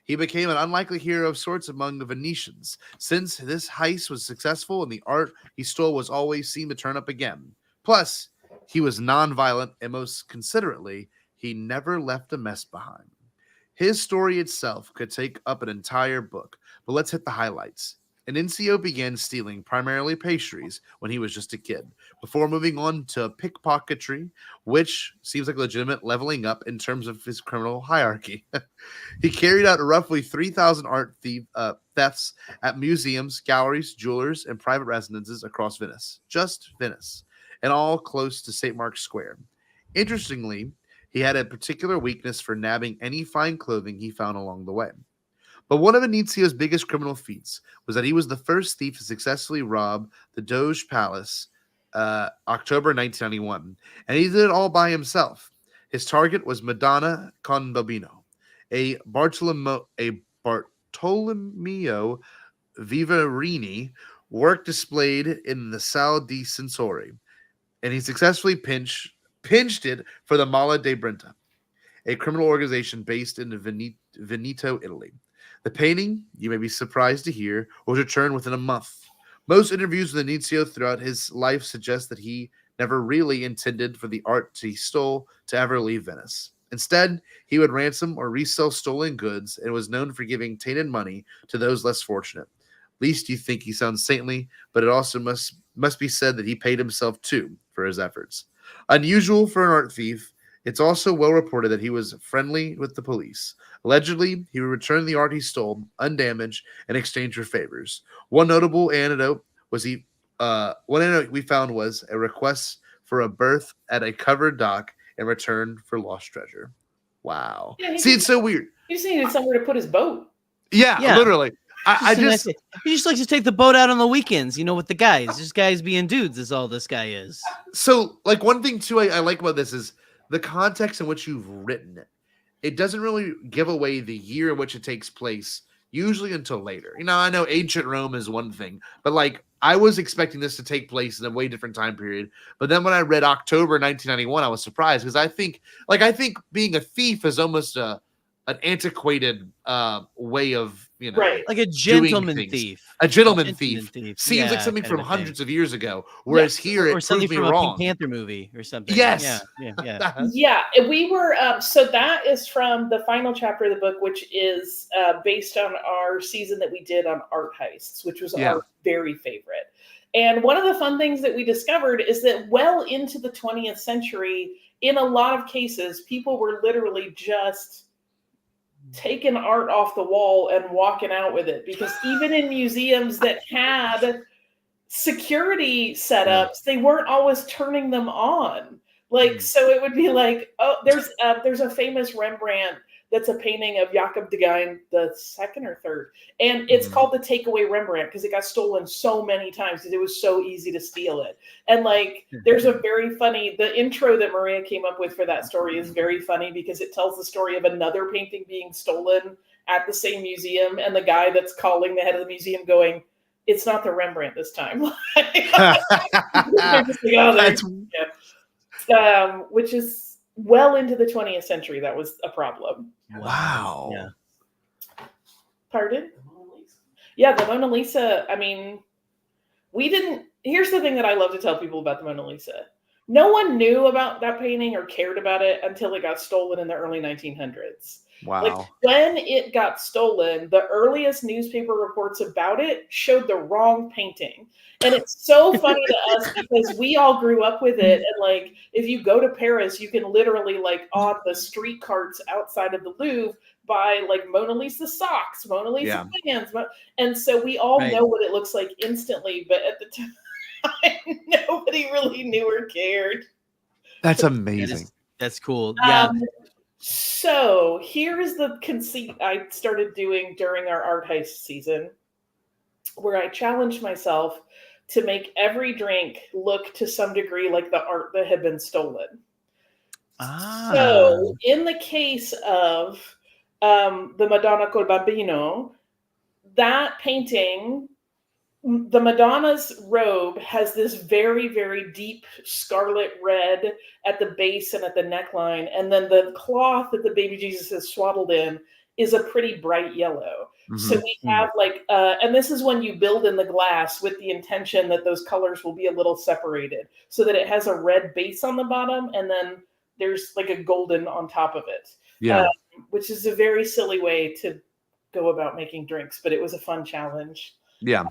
S7: He became an unlikely hero of sorts among the Venetians, since this heist was successful and the art he stole was always seen to turn up again. Plus, he was non-violent and most considerately, he never left a mess behind. His story itself could take up an entire book, but let's hit the highlights. Incio began stealing primarily pastries when he was just a kid, before moving on to pickpocketry, which seems like legitimate leveling up in terms of his criminal hierarchy. He carried out roughly 3,000 art thefts at museums, galleries, jewelers, and private residences across Venice. Just Venice, and all close to St. Mark's Square. Interestingly, he had a particular weakness for nabbing any fine clothing he found along the way. But one of Inicio's biggest criminal feats was that he was the first thief to successfully rob the Doge Palace, October 1991, and he did it all by himself. His target was Madonna Conbabino, a Bartolomeo Vivarini work displayed in the Sala di Censori, and he successfully pinched it for the Mala de Brenta, a criminal organization based in Veneto, Italy. The painting, you may be surprised to hear, was returned within a month. Most interviews with Incio throughout his life suggest that he never really intended for the art he stole to ever leave Venice. Instead, he would ransom or resell stolen goods and was known for giving tainted money to those less fortunate. Least you think he sounds saintly, but it also must be said that he paid himself too for his efforts. Unusual for an art thief, it's also well reported that he was friendly with the police. Allegedly, he would return the art he stole undamaged in exchange for favors. One notable anecdote we found was a request for a berth at a covered dock in return for lost treasure. Wow.
S9: Yeah,
S7: See, it's so weird.
S9: He just needed somewhere to put his boat.
S7: Yeah. Literally. He just
S8: likes to take the boat out on the weekends, with the guys. Just guys being dudes is all this guy is.
S7: So, like, one thing too I like about this is the context in which you've written it. It doesn't really give away the year in which it takes place, usually until later. I know ancient Rome is one thing, but like I was expecting this to take place in a way different time period. But then when I read October 1991, I was surprised because I think being a thief is almost a an antiquated way of
S8: like a gentleman thief.
S7: A gentleman thief seems like something from hundreds of years ago, whereas here
S8: or
S7: it
S8: something
S7: proves me
S8: from
S7: wrong.
S8: a Pink Panther movie or something.
S7: Yes,
S9: yeah. We were so that is from the final chapter of the book, which is based on our season that we did on art heists, which was our very favorite. And one of the fun things that we discovered is that well into the 20th century, in a lot of cases, people were literally just taking art off the wall and walking out with it, because even in museums that had security setups, they weren't always turning them on. Like, so it would be like, oh, there's a famous Rembrandt that's a painting of Jacob de Geyn the second or third, and it's called the Takeaway Rembrandt because it got stolen so many times because it was so easy to steal it. And like, there's a very funny, the intro that Maria came up with for that story is very funny because it tells the story of another painting being stolen at the same museum, and the guy that's calling the head of the museum going, "It's not the Rembrandt this time." Which is well into the 20th century. That was a problem.
S7: Wow.
S8: Yeah.
S9: Pardon? Yeah, the Mona Lisa. I mean, we didn't. Here's the thing that I love to tell people about the Mona Lisa. No one knew about that painting or cared about it until it got stolen in the early 1900s.
S7: Wow.
S9: Like, when it got stolen, the earliest newspaper reports about it showed the wrong painting. And it's so funny to us because we all grew up with it. And like, if you go to Paris, you can literally, like, on the street carts outside of the Louvre, buy like Mona Lisa socks, Mona Lisa fans. And so we all know what it looks like instantly. But at the time, nobody really knew or cared.
S7: That's amazing.
S8: That's cool. Yeah.
S9: So here's the conceit I started doing during our art heist season, where I challenged myself to make every drink look to some degree like the art that had been stolen. So in the case of the Madonna col Bambino, that painting, the Madonna's robe has this very, very deep scarlet red at the base and at the neckline. And then the cloth that the baby Jesus is swaddled in is a pretty bright yellow. So we have like, and this is when you build in the glass with the intention that those colors will be a little separated so that it has a red base on the bottom and then there's like a golden on top of it.
S7: Yeah.
S9: Which is a very silly way to go about making drinks, but it was a fun challenge.
S7: Yeah.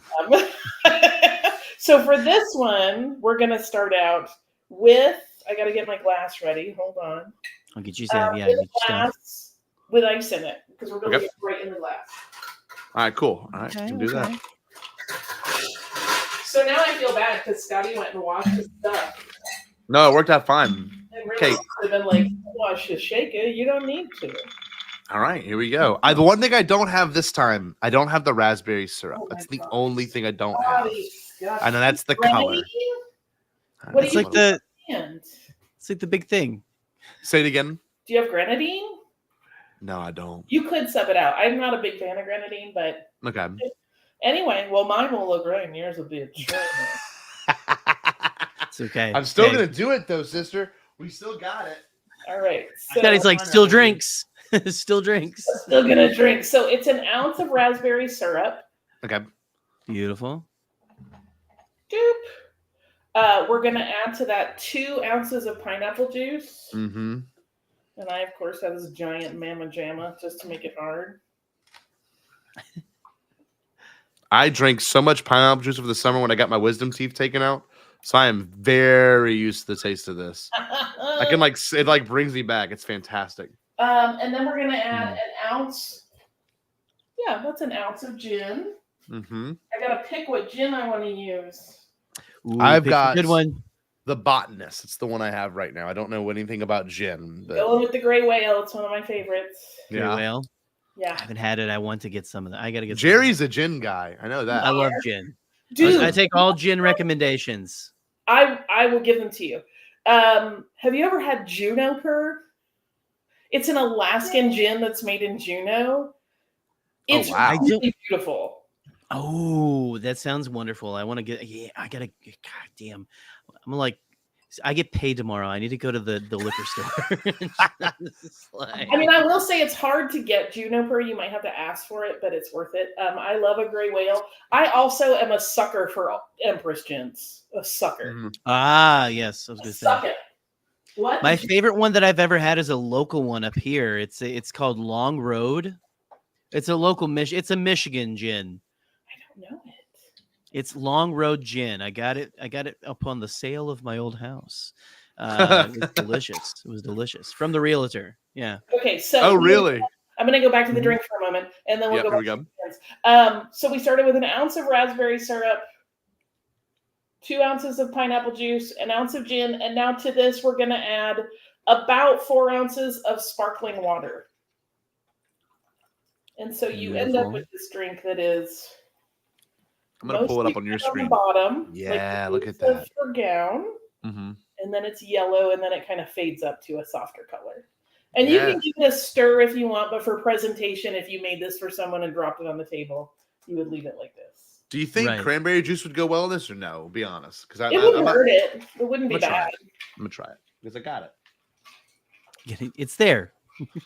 S9: So for this one, we're going to start out with, I got to get my glass ready. Hold on.
S8: I'll get you some.
S9: With a glass with ice in it because we're going to get right in the glass.
S7: All right, cool. All right, can do that.
S9: So now I feel bad because Scotty went and washed his stuff.
S7: No, it worked out fine.
S9: And really could have been like, wash your shaker. You don't need to.
S7: All right, here we go. The one thing I don't have this time, I don't have the raspberry syrup. That's the only thing I don't have. I know that's the color.
S8: It's like the big thing.
S7: Say it again.
S9: Do you have grenadine?
S7: No, I don't.
S9: You could sub it out. I'm not a big fan of grenadine, but
S7: okay.
S9: Anyway, well, mine will look great and yours will be a train.
S8: It's okay.
S7: I'm still gonna do it though, sister. We still got it.
S9: All right.
S8: So Daddy's like, still drinks. Still drinks.
S9: Still gonna drink. So it's an ounce of raspberry syrup.
S7: Okay.
S8: Beautiful.
S9: Doop. We're gonna add to that 2 ounces of pineapple juice.
S7: Mm-hmm.
S9: And I, of course, have this giant mamma jamma just to make it hard.
S7: I drank so much pineapple juice over the summer when I got my wisdom teeth taken out. So I am very used to the taste of this. I can it brings me back. It's fantastic.
S9: And then we're gonna add an ounce. Yeah, that's an ounce of gin.
S7: Mm-hmm.
S9: I gotta pick what gin I want to use.
S8: Ooh,
S7: I've got
S8: a good one.
S7: The Botanist. It's the one I have right now. I don't know anything about gin. But...
S9: Going with the Gray Whale. It's one of my favorites.
S8: Gray Whale.
S9: Yeah.
S8: I haven't had it. I want to get some of that. I gotta get.
S7: Jerry's a gin guy. I know that.
S8: I love gin.
S9: Dude,
S8: I take all gin recommendations.
S9: I will give them to you. Have you ever had Juniper? It's an Alaskan gin that's made in Juneau. It's really beautiful.
S8: Oh, that sounds wonderful. I want to get. Yeah, I gotta. God damn. I'm like I get paid tomorrow. I need to go to the liquor store.
S9: I mean, I will say it's hard to get juniper. You might have to ask for it, but it's worth it. I love a gray whale. I also am a sucker for Empress gins. A sucker.
S8: Ah, yes. I was going to say.
S9: It. What?
S8: My favorite one that I've ever had is a local one up here. It's called Long Road. It's a local it's a Michigan gin.
S9: I don't know it.
S8: It's Long Road Gin. I got it upon the sale of my old house. It was delicious. It was delicious. From the realtor. Yeah.
S9: Okay, so
S7: oh really?
S9: I'm gonna go back to the drink for a moment, and then we'll go back to the gins. So we started with an ounce of raspberry syrup, 2 ounces of pineapple juice, an ounce of gin, and now to this we're gonna add about 4 ounces of sparkling water. And so you end up with this drink that is.
S7: I'm gonna pull it up on your screen.
S9: On the bottom,
S7: yeah, look at that.
S9: For gown, and then it's yellow, and then it kind of fades up to a softer color. And you can give it a stir if you want, but for presentation, if you made this for someone and dropped it on the table, you would leave it like this.
S7: Do you think cranberry juice would go well in this, or no? Be honest, because
S9: it wouldn't hurt it. It wouldn't be bad.
S7: I'm gonna try it because I got it.
S8: It's there.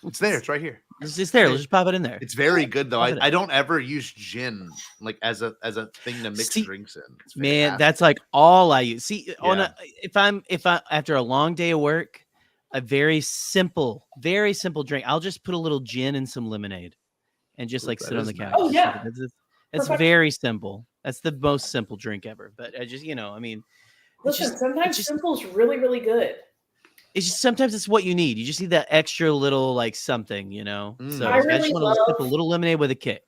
S7: It's there. It's right here.
S8: It's there. Let's just pop it in there.
S7: It's very good though. I don't ever use gin like as a thing to mix drinks in.
S8: Man, that's like all I use. See, if I after a long day of work, a very simple drink, I'll just put a little gin and some lemonade, and just like sit on the couch.
S9: Oh yeah,
S8: that's very simple. That's the most simple drink ever. But I just, I mean,
S9: listen. Sometimes simple's really, really good.
S8: It's just sometimes it's what you need. You just need that extra little like something, So
S9: I really
S8: just want to sip a little lemonade with a kick.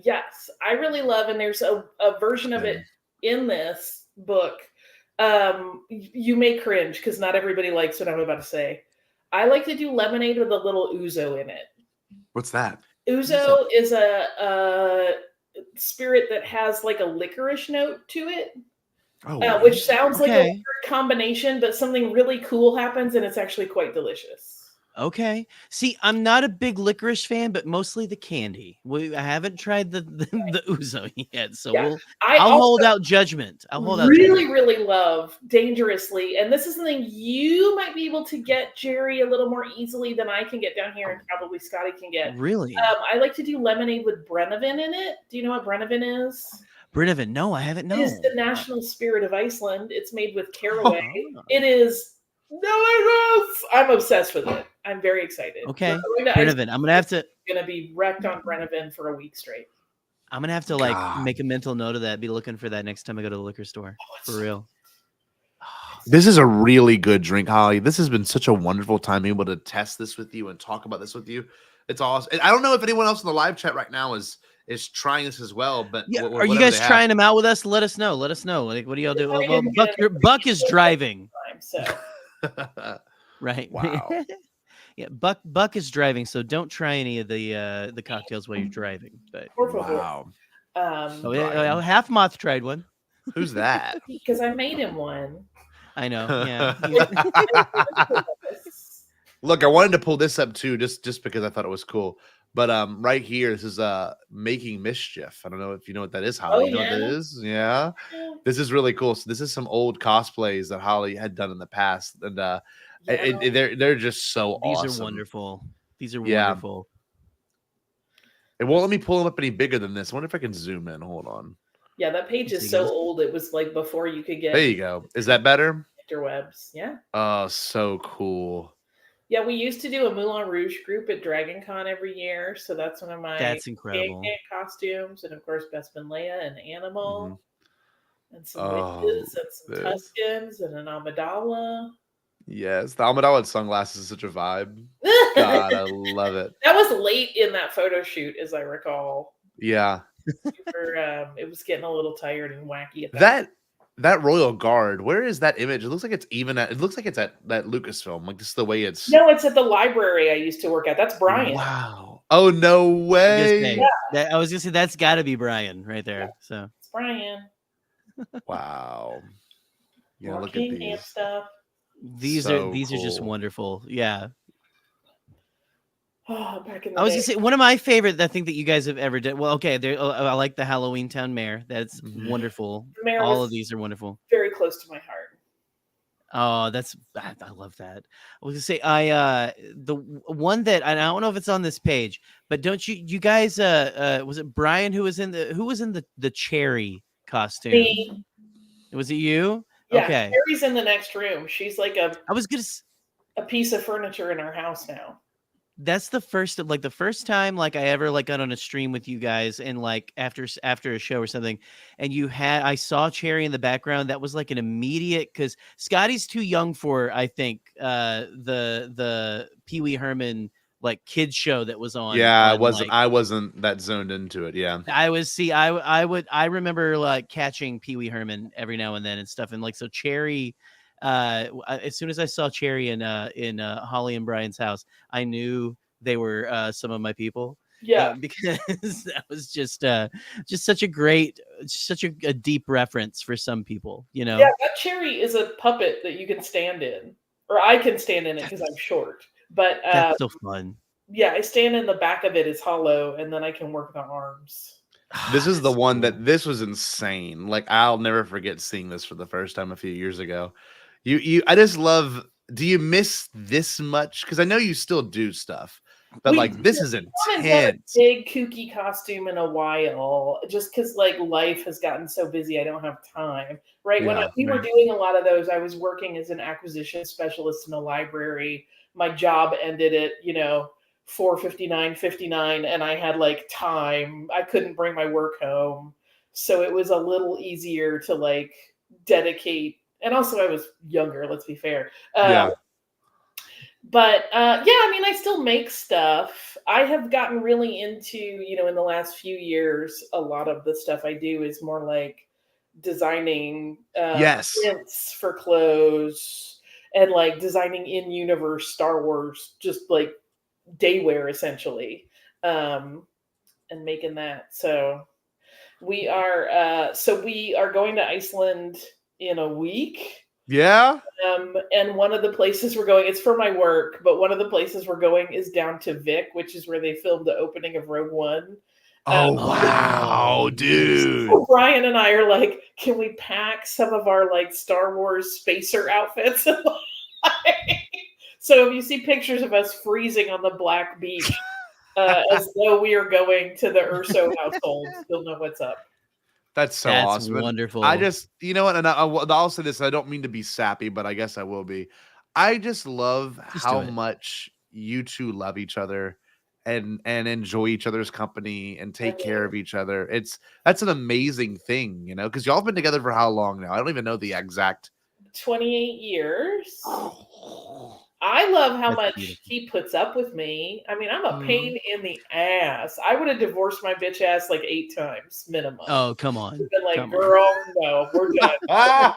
S9: Yes, I really love, and there's a version of it in this book. You may cringe because not everybody likes what I'm about to say. I like to do lemonade with a little ouzo in it.
S7: What's that?
S9: Ouzo is a spirit that has like a licorice note to it. Which sounds like a weird combination, but something really cool happens, and it's actually quite delicious.
S8: Okay. See, I'm not a big licorice fan, but mostly the candy. I haven't tried the ouzo yet, so I'll hold out judgment.
S9: Really love Dangerously, and this is something you might be able to get, Jerry, a little more easily than I can get down here, and probably Scotty can get.
S8: Really?
S9: I like to do lemonade with Brennivin in it. Do you know what Brennivin is?
S8: Brennivin, no, I haven't known.
S9: It is the national spirit of Iceland. It's made with caraway. It is delicious. I'm obsessed with it. I'm very excited.
S8: Okay, Brennivin. I'm
S9: gonna be wrecked on Brennivin for a week straight.
S8: I'm gonna have to make a mental note of that. Be looking for that next time I go to the liquor store. For real.
S7: This is a really good drink, Holly. This has been such a wonderful time being able to test this with you and talk about this with you. It's awesome. I don't know if anyone else in the live chat right now is trying this as well, but
S8: are you guys trying them out with us? Let us know. Like, what do y'all do? Well, Buck is driving.
S9: So.
S8: Right.
S7: Wow.
S8: Yeah, Buck is driving, so don't try any of the cocktails while you're driving. But
S7: wow.
S8: Half Moth tried one.
S7: Who's that?
S9: Because I made him one.
S8: I know. Yeah.
S7: Look, I wanted to pull this up too, just because I thought it was cool. But right here, this is Making Mischief. I don't know if you know what that is, Holly. You know what that is? Yeah. This is really cool. So this is some old cosplays that Holly had done in the past, and they're just so awesome.
S8: These are wonderful. These are wonderful.
S7: It won't let me pull them up any bigger than this. I wonder if I can zoom in. Hold on.
S9: Yeah, that page is so old. It was like before you could get.
S7: There you go. Is that better?
S9: Interwebs. Yeah.
S7: Oh, so cool.
S9: Yeah, we used to do a Moulin Rouge group at Dragon Con every year, so that's one of my
S8: incredible
S9: costumes, and of course Bespin Leia, an animal, and some witches, and some Tuscans, and an Amidala.
S7: Yes, the Amidala sunglasses is such a vibe. God, I love it.
S9: That was late in that photo shoot, as I recall.
S7: Yeah.
S9: It was getting a little tired and wacky at
S7: that Royal Guard, where is that image? It looks like it's at that Lucasfilm. Like, this is the way it's.
S9: No, it's at the library I used to work at. That's Brian.
S7: Wow. Oh, no way.
S8: I was gonna say that's got to be Brian right there.
S9: Yeah.
S8: So
S9: it's Brian.
S7: Wow. Yeah,
S9: more
S7: look at these
S9: and stuff.
S8: These are just wonderful. Yeah.
S9: Oh, back in the
S8: I was
S9: day.
S8: gonna say one of my favorite, I think, that you guys have ever done. Well, okay, I like the Halloween Town Mare. That's wonderful. All of these are wonderful.
S9: Very close to my heart.
S8: Oh, I love that. I was gonna say the one that, and I don't know if it's on this page, but don't you guys was it Brian who was in the cherry costume?
S9: Me.
S8: Was it you?
S9: Yeah,
S8: Okay.
S9: Carrie's in the next room. She's like a piece of furniture in our house now.
S8: That's the first time like I ever like got on a stream with you guys, and like after a show or something, and I saw Cherry in the background. That was like an immediate, because Scotty's too young for, I think, the Pee Wee Herman like kids show that was on.
S7: Yeah,
S8: like,
S7: I wasn't that zoned into it. Yeah,
S8: I remember like catching Pee Wee Herman every now and then and stuff, and like so Cherry. As soon as I saw Cherry in Holly and Brian's house, I knew they were some of my people.
S9: Yeah,
S8: because that was just such a deep reference for some people, you know.
S9: Yeah, that Cherry is a puppet that you can stand in, or I can stand in it because I'm short. But
S8: that's so fun.
S9: Yeah, I stand in the back of it. It's hollow, and then I can work the arms.
S7: This is the one that this was insane. Like, I'll never forget seeing this for the first time a few years ago. I just love. Do you miss this much? Because I know you still do stuff, but like this is intense.
S9: I haven't done a big kooky costume in a while, just because like life has gotten so busy. I don't have time. Right when we were doing a lot of those, I was working as an acquisition specialist in a library. My job ended at 4:59, and I had like time. I couldn't bring my work home, so it was a little easier to like dedicate. And also, I was younger. Let's be fair. But yeah, I mean, I still make stuff. I have gotten really into, in the last few years, a lot of the stuff I do is more like designing prints for clothes and like designing in-universe Star Wars, just like daywear essentially, and making that. So we are going to Iceland in a week.
S7: Yeah.
S9: And one of the places we're going, it's for my work, but one of the places we're going is down to Vic, which is where they filmed the opening of Rogue One.
S7: Oh, wow, dude.
S9: So Brian and I are like, can we pack some of our like Star Wars spacer outfits? So if you see pictures of us freezing on the black beach, as though we are going to the Urso household, you'll know what's up.
S7: That's awesome.
S8: Wonderful.
S7: I just, you know what, and I'll say this, I don't mean to be sappy, but I guess I will be. I just love how much you two love each other and enjoy each other's company and take care of each other. That's an amazing thing, because y'all have been together for how long now? I don't even know the exact.
S9: 28 years. I love how much he puts up with me. I mean, I'm a pain in the ass. I would have divorced my bitch ass like 8 times minimum.
S8: Oh, come on.
S9: Been like, girl, no, we're done.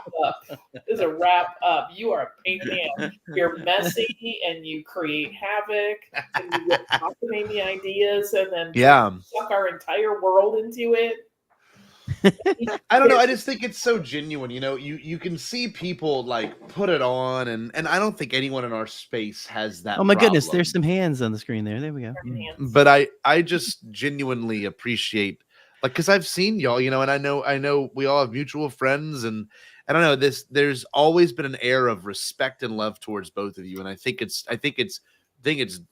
S9: This is a wrap up. You are a pain in the ass. You're messy and you create havoc and you get cockamamie ideas and then suck our entire world into it.
S7: I don't know. I just think it's so genuine. You can see people like put it on, and I don't think anyone in our space has that.
S8: Oh my goodness, there's some hands on the screen there. There we go.
S7: But I just genuinely appreciate, like, because I've seen y'all, and I know we all have mutual friends, and I don't know, there's always been an air of respect and love towards both of you, and I think it's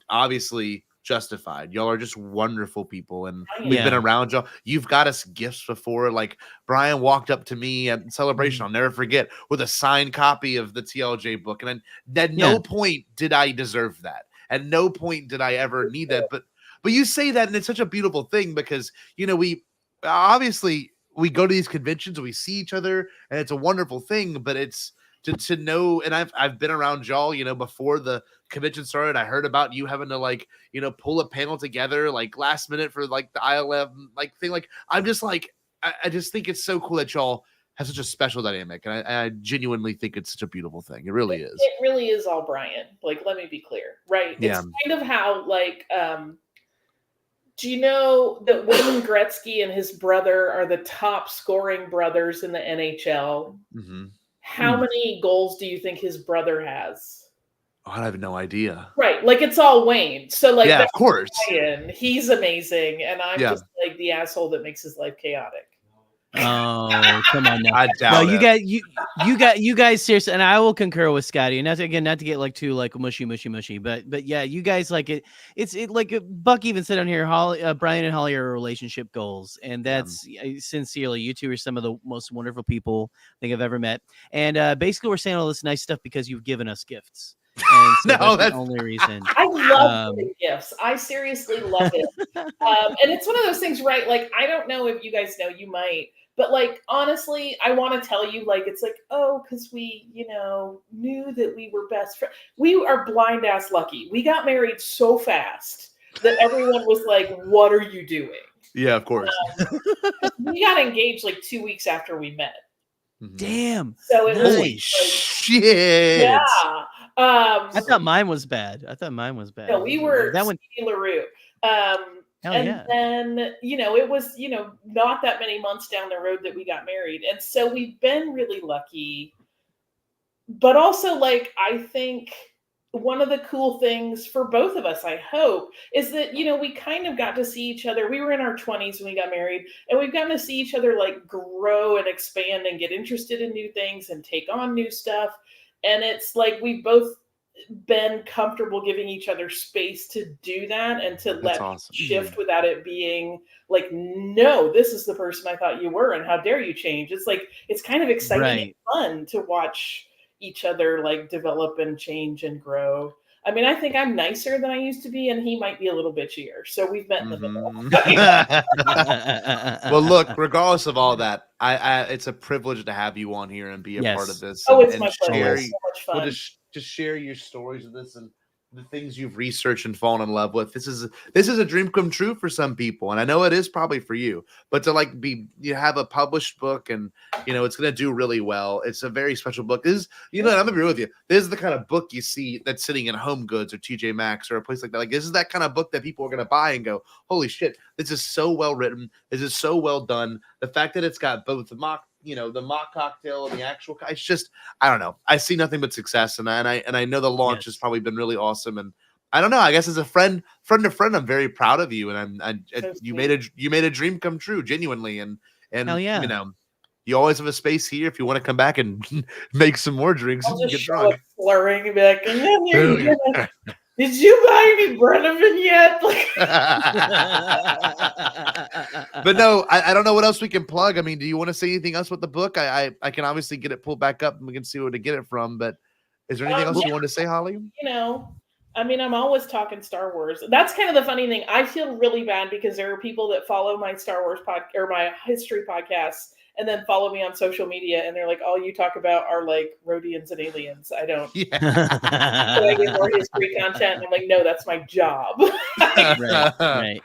S7: obviously justified. Y'all are just wonderful people, and we've been around y'all. You've got us gifts before. Like, Brian walked up to me at Celebration, I'll never forget, with a signed copy of the TLJ book, and at no point did I deserve that. At no point did I ever need that. But you say that, and it's such a beautiful thing, because we obviously we go to these conventions, we see each other, and it's a wonderful thing. But it's to know, and I've been around y'all, before the convention started. I heard about you having to like, pull a panel together like last minute for like the ILM like thing. Like, I'm just like, I just think it's so cool that y'all have such a special dynamic, and I genuinely think it's such a beautiful thing. It really is.
S9: It really is all Brian. Like, let me be clear, right? It's kind of how like, do you know that Wayne Gretzky and his brother are the top scoring brothers in the NHL?
S7: Mm-hmm.
S9: How many goals do you think his brother has?
S7: Oh, I have no idea.
S9: Right. Like, it's all Wayne. So like,
S7: of course.
S9: Ryan, he's amazing. And I'm just like the asshole that makes his life chaotic.
S8: Oh, come on now.
S7: I doubt
S8: No,
S7: it.
S8: you guys seriously, and I will concur with Scotty. And not to get like too like mushy, but yeah, you guys like it. It's like Buck even said on here. Brian and Holly are relationship goals, and that's sincerely, you two are some of the most wonderful people I think I've ever met. And basically, we're saying all this nice stuff because you've given us gifts. And so
S7: No,
S8: that's the only reason.
S9: I love giving gifts. I seriously love it. And it's one of those things, right? Like, I don't know if you guys know, you might, but like, honestly, I want to tell you, like, it's like, oh, because we, knew that we were best friends. We are blind ass lucky. We got married so fast that everyone was like, what are you doing?
S7: Yeah, of course.
S9: We got engaged like 2 weeks after we met.
S8: Damn.
S9: So it was
S7: Holy
S9: like,
S7: shit.
S9: yeah.
S8: I thought mine was bad.
S9: No, we were
S8: that one.
S9: LaRue. Then, it was, not that many months down the road that we got married. And so we've been really lucky. But also, like, I think one of the cool things for both of us, I hope, is that, we kind of got to see each other. We were in our 20s when we got married, and we've gotten to see each other, like, grow and expand and get interested in new things and take on new stuff. And it's like we've both been comfortable giving each other space to do that and to let shift without it being like, no, this is the person I thought you were, and how dare you change. It's like, it's kind of exciting and fun to watch each other like develop and change and grow. I mean, I think I'm nicer than I used to be, and he might be a little bitchier. So we've met in the middle.
S7: Well, look, regardless of all that, I it's a privilege to have you on here and be a part of this.
S9: Oh, it's
S7: and
S9: my pleasure. It's so much fun.
S7: We'll just share your stories of this and the things you've researched and fallen in love with. This is a dream come true for some people, and I know it is probably for you. But to like have a published book, and it's going to do really well. It's a very special book. This is, I'm gonna agree with you. This is the kind of book you see that's sitting in Home Goods or TJ Maxx or a place like that. Like, this is that kind of book that people are going to buy and go, holy shit, this is so well written. This is so well done. The fact that it's got both the mock cocktail and the actual, it's just, I don't know. I see nothing but success, and I know the launch has probably been really awesome. And I don't know. I guess as a friend to friend, I'm very proud of you, and you made a dream come true, genuinely. And
S8: hell yeah.
S7: You always have a space here if you want to come back and make some more drinks and get drunk.
S9: Slurring and be like, did you buy any Brenneman yet?
S7: But no, I don't know what else we can plug. I mean, do you want to say anything else with the book? I can obviously get it pulled back up and we can see where to get it from. But is there anything else you want to say, Holly?
S9: I mean, I'm always talking Star Wars. That's kind of the funny thing. I feel really bad because there are people that follow my Star Wars or my history podcasts and then follow me on social media, and they're like, all you talk about are like Rhodians and aliens. I don't. So I get more history content, and I'm like, no, that's my job.
S8: Right.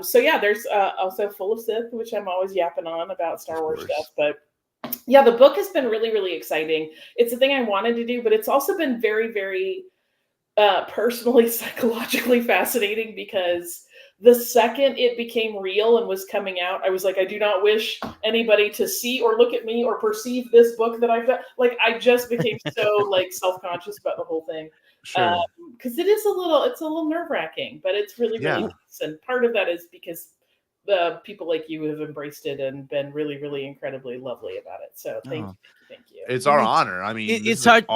S9: So yeah, there's also Full of Sith, which I'm always yapping on about Star Wars stuff. But yeah, the book has been really, really exciting. It's a thing I wanted to do, but it's also been very, very personally, psychologically fascinating, because the second it became real and was coming out, I was like, I do not wish anybody to see or look at me or perceive this book that I've done. Like, I just became so like self-conscious about the whole thing.
S7: Sure.
S9: Because it's a little nerve-wracking, but it's really, really nice. And part of that is because the people like you have embraced it and been really, really incredibly lovely about it. So thank you.
S7: It's our honor. I mean,
S8: it's hard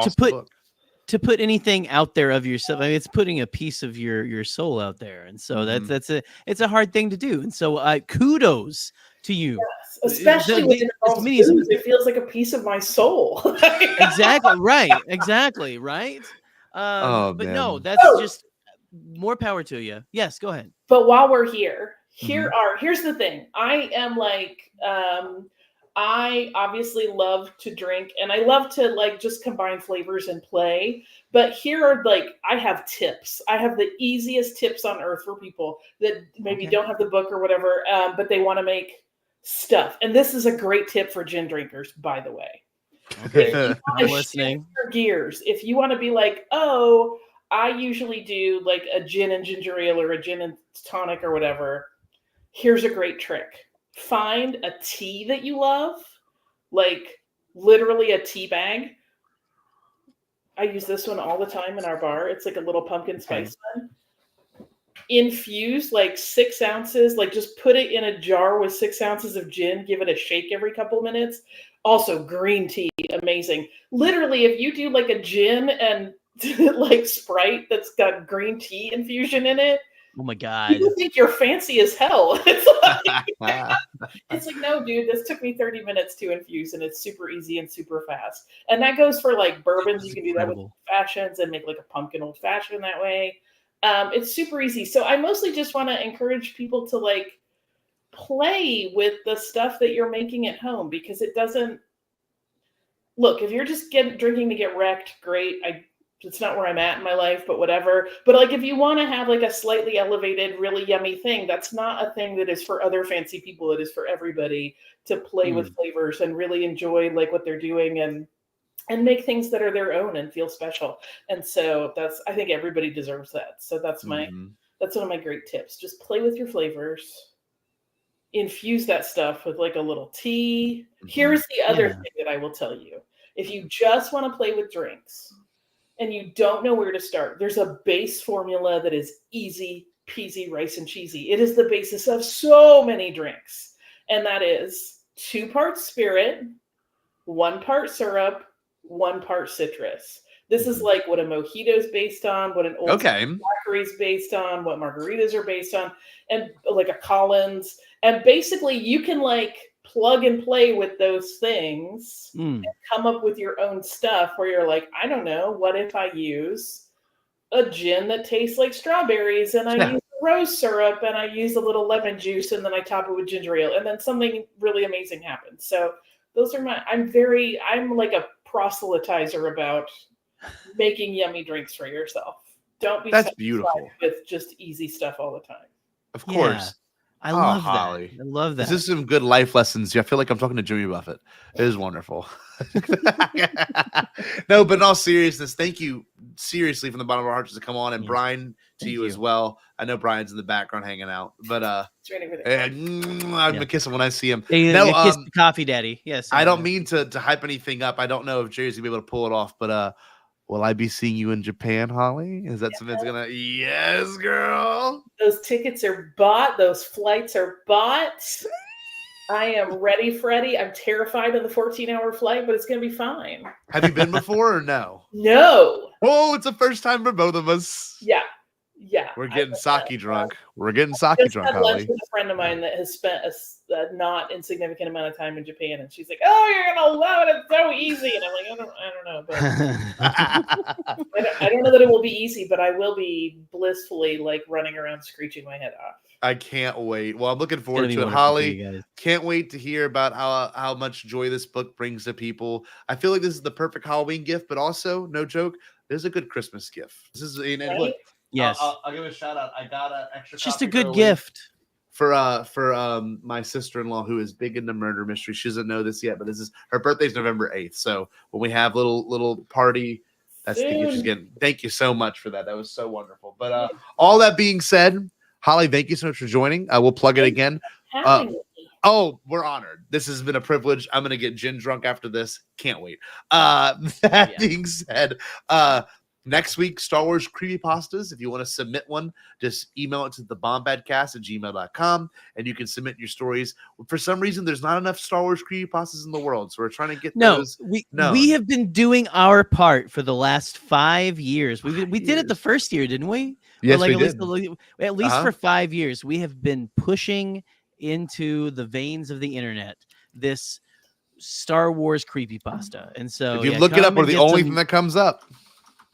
S8: to put anything out there of yourself. I mean, it's putting a piece of your soul out there, and so it's a hard thing to do. And so kudos to you.
S9: Yes, especially when it feels like a piece of my soul.
S8: Exactly right. But no, that's just more power to you. Yes, go ahead.
S9: But while we're here, here's the thing. I am like, I obviously love to drink, and I love to like just combine flavors and play. But here are I have tips. I have the easiest tips on earth for people that maybe don't have the book or whatever, but they want to make stuff. And this is a great tip for gin drinkers, by the way.
S8: Okay, I'm listening.
S9: Gears. If you want to be like, oh, I usually do like a gin and ginger ale or a gin and tonic or whatever. Here's a great trick. Find a tea that you love, like literally a tea bag. I use this one all the time in our bar. It's like a little pumpkin spice one. infuse like 6 ounces, like just put it in a jar with 6 ounces of gin, give it a shake every couple minutes. Also, green tea, amazing. Literally, if you do like a gin and like Sprite that's got green tea infusion in it,
S8: oh my God,
S9: people think you're fancy as hell. It's like, no, dude, this took me 30 minutes to infuse, and it's super easy and super fast. And that goes for like bourbons. You can do that with old fashions and make like a pumpkin old fashioned that way. It's super easy. So I mostly just want to encourage people to like play with the stuff that you're making at home, because it doesn't look, if you're just drinking to get wrecked, great. It's not where I'm at in my life, but whatever. But like, if you want to have like a slightly elevated, really yummy thing, that's not a thing that is for other fancy people. It is for everybody to play with flavors and really enjoy like what they're doing and make things that are their own and feel special. And so I think everybody deserves that. So that's that's one of my great tips. Just play with your flavors. Infuse that stuff with like a little tea. Here's the other thing that I will tell you. If you just want to play with drinks and you don't know where to start, there's a base formula that is easy peasy rice and cheesy. It is the basis of so many drinks. And that is 2 parts spirit, 1 part syrup, 1 part citrus. This is like what a mojito is based on, what an old daiquiri is based on, what margaritas are based on, and like a Collins. And basically you can like plug and play with those things and come up with your own stuff where you're like, I don't know, what if I use a gin that tastes like strawberries and I use rose syrup and I use a little lemon juice and then I top it with ginger ale and then something really amazing happens. So those are I'm like a proselytizer about making yummy drinks for yourself. Don't be beautiful with just easy stuff all the time.
S7: Of course.
S8: I love
S7: Holly.
S8: that. I love that.
S7: This is some good life lessons. I feel like I'm talking to Jimmy Buffett. It is wonderful. No, but in all seriousness, thank you seriously from the bottom of our hearts to come on, and Brian to you as well. I know Brian's in the background hanging out, but I'm gonna kiss him when I see him.
S8: Kiss the coffee daddy. Yes.
S7: I don't mean to hype anything up. I don't know if Jerry's gonna be able to pull it off, but will I be seeing you in Japan, Holly? Is that something that's gonna? Yes, girl.
S9: Those tickets are bought. Those flights are bought. I am ready, Freddie. I'm terrified of the 14-hour flight, but it's gonna be fine.
S7: Have you been before or no?
S9: No.
S7: Oh, it's the first time for both of us.
S9: Yeah. Yeah.
S7: We're getting sake drunk. We're getting sake drunk,
S9: I had lunch
S7: Holly.
S9: with a friend of mine that has spent a not insignificant amount of time in Japan, and she's like, "Oh, you're gonna love it. It's so easy." And I'm like, I don't know, but I don't know that it will be easy, but I will be blissfully like running around screeching my head off.
S7: I can't wait. Well, I'm looking forward to it, Holly. Can't wait to hear about how much joy this book brings to people. I feel like this is the perfect Halloween gift, but also, no joke, this is a good Christmas gift. This is look.
S8: Yes,
S7: I'll give a shout out. I got an extra.
S8: Just a good gift
S7: for my sister-in-law who is big into murder mystery. She doesn't know this yet, but her birthday's November 8th. So when we have little party, that's the gift she's getting. Thank you so much for that. That was so wonderful. But all that being said, Holly, thank you so much for joining. We'll plug it again. Oh, we're honored. This has been a privilege. I'm gonna get gin drunk after this. Can't wait. That being said, next week, Star Wars creepypastas. If you want to submit one, just email it to thebombadcast@gmail.com, and you can submit your stories. For some reason, there's not enough Star Wars creepypastas in the world, so we're trying to get those.
S8: We have been doing our part for the last 5 years. We did it the first year, didn't we?
S7: Yes,
S8: we
S7: did.
S8: At least for 5 years, we have been pushing into the veins of the internet this Star Wars creepypasta. And so
S7: if you look it up, we're the only thing that comes up.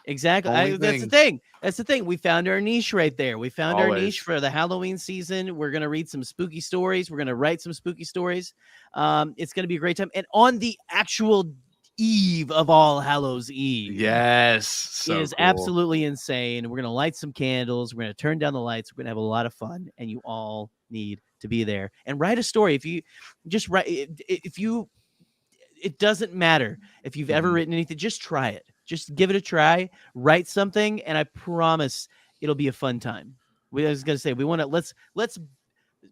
S8: Exactly. That's the thing. That's the thing. We found our niche right there. We found our niche for the Halloween season. We're going to read some spooky stories. We're going to write some spooky stories. It's going to be a great time. And on the actual eve of All Hallows Eve.
S7: Yes.
S8: It is absolutely insane. We're going to light some candles. We're going to turn down the lights. We're going to have a lot of fun. And you all need to be there. And write a story. If you just write, it doesn't matter if you've ever written anything, just try it. Just give it a try, write something, and I promise it'll be a fun time. I was going to say, we want to let's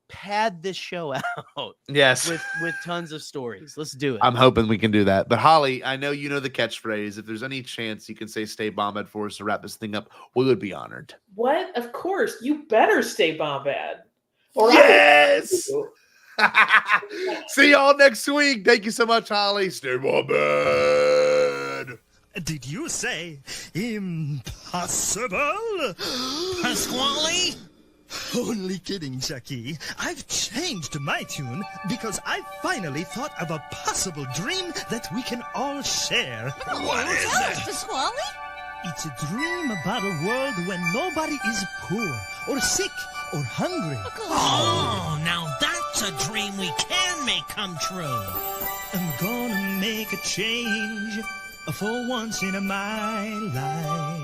S8: pad this show out.
S7: Yes.
S8: With tons of stories. Let's do it.
S7: I'm hoping we can do that. But Holly, I know you know the catchphrase. If there's any chance you can say "Stay Bombad" for us to wrap this thing up, we would be honored.
S9: What? Of course. You better stay Bombad.
S7: Or yes. See y'all next week. Thank you so much, Holly. Stay Bombad.
S11: Did you say impossible? Pasquale? Only kidding, Chucky. I've changed my tune because I finally thought of a possible dream that we can all share.
S2: What is it?
S11: Pasquale? It's a dream about a world when nobody is poor or sick or hungry.
S2: Oh, now that's a dream we can make come true.
S11: I'm gonna make a change for once in my life.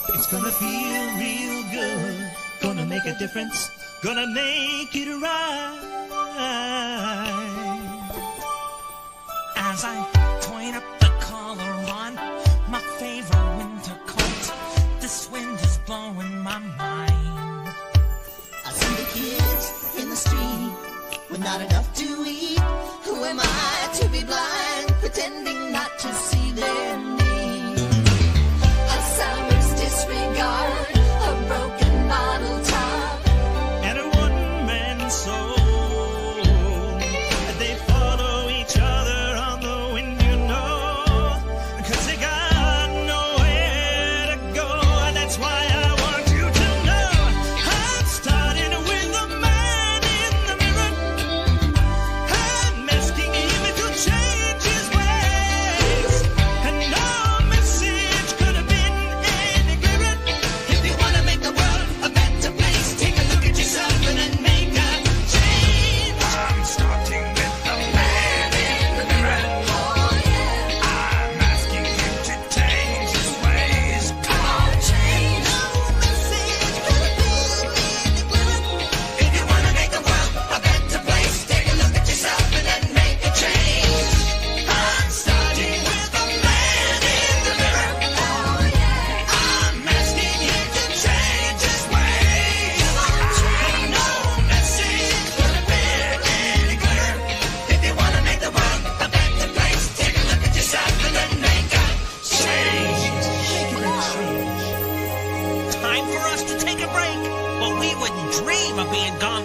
S11: It's gonna feel real good, gonna make a difference, gonna make it right.
S2: As I point up the collar on my favorite winter coat, this wind is blowing my mind.
S12: I see the kids in the street with not enough to eat. Who am I to be blind, pretending not to see their need? A summer's disregard, a broken bottle top,
S11: and a one-man soul. They follow each other on the wind, you know, 'cause they got nowhere to go. And that's why I want you to know I'm starting with the man in the mirror. I'm asking him to change his ways, and no message could have been any clearer.
S12: If you want to make the world a better place, take a look at yourself and then make a change.
S11: I'm starting with the man in the mirror.
S12: Oh yeah,
S11: I'm asking him to change his ways.
S12: come on, change. No message could have been any clearer. If you want to make the world a better place, take a look at yourself and then make a change. I'm starting with the man in the mirror. Oh yeah,
S11: I'm asking him to change his ways.
S12: no message could have been any clearer. If you want to make the world a better place, take a look at yourself and then make a change.
S2: Time for us to take a break, but we wouldn't dream of being gone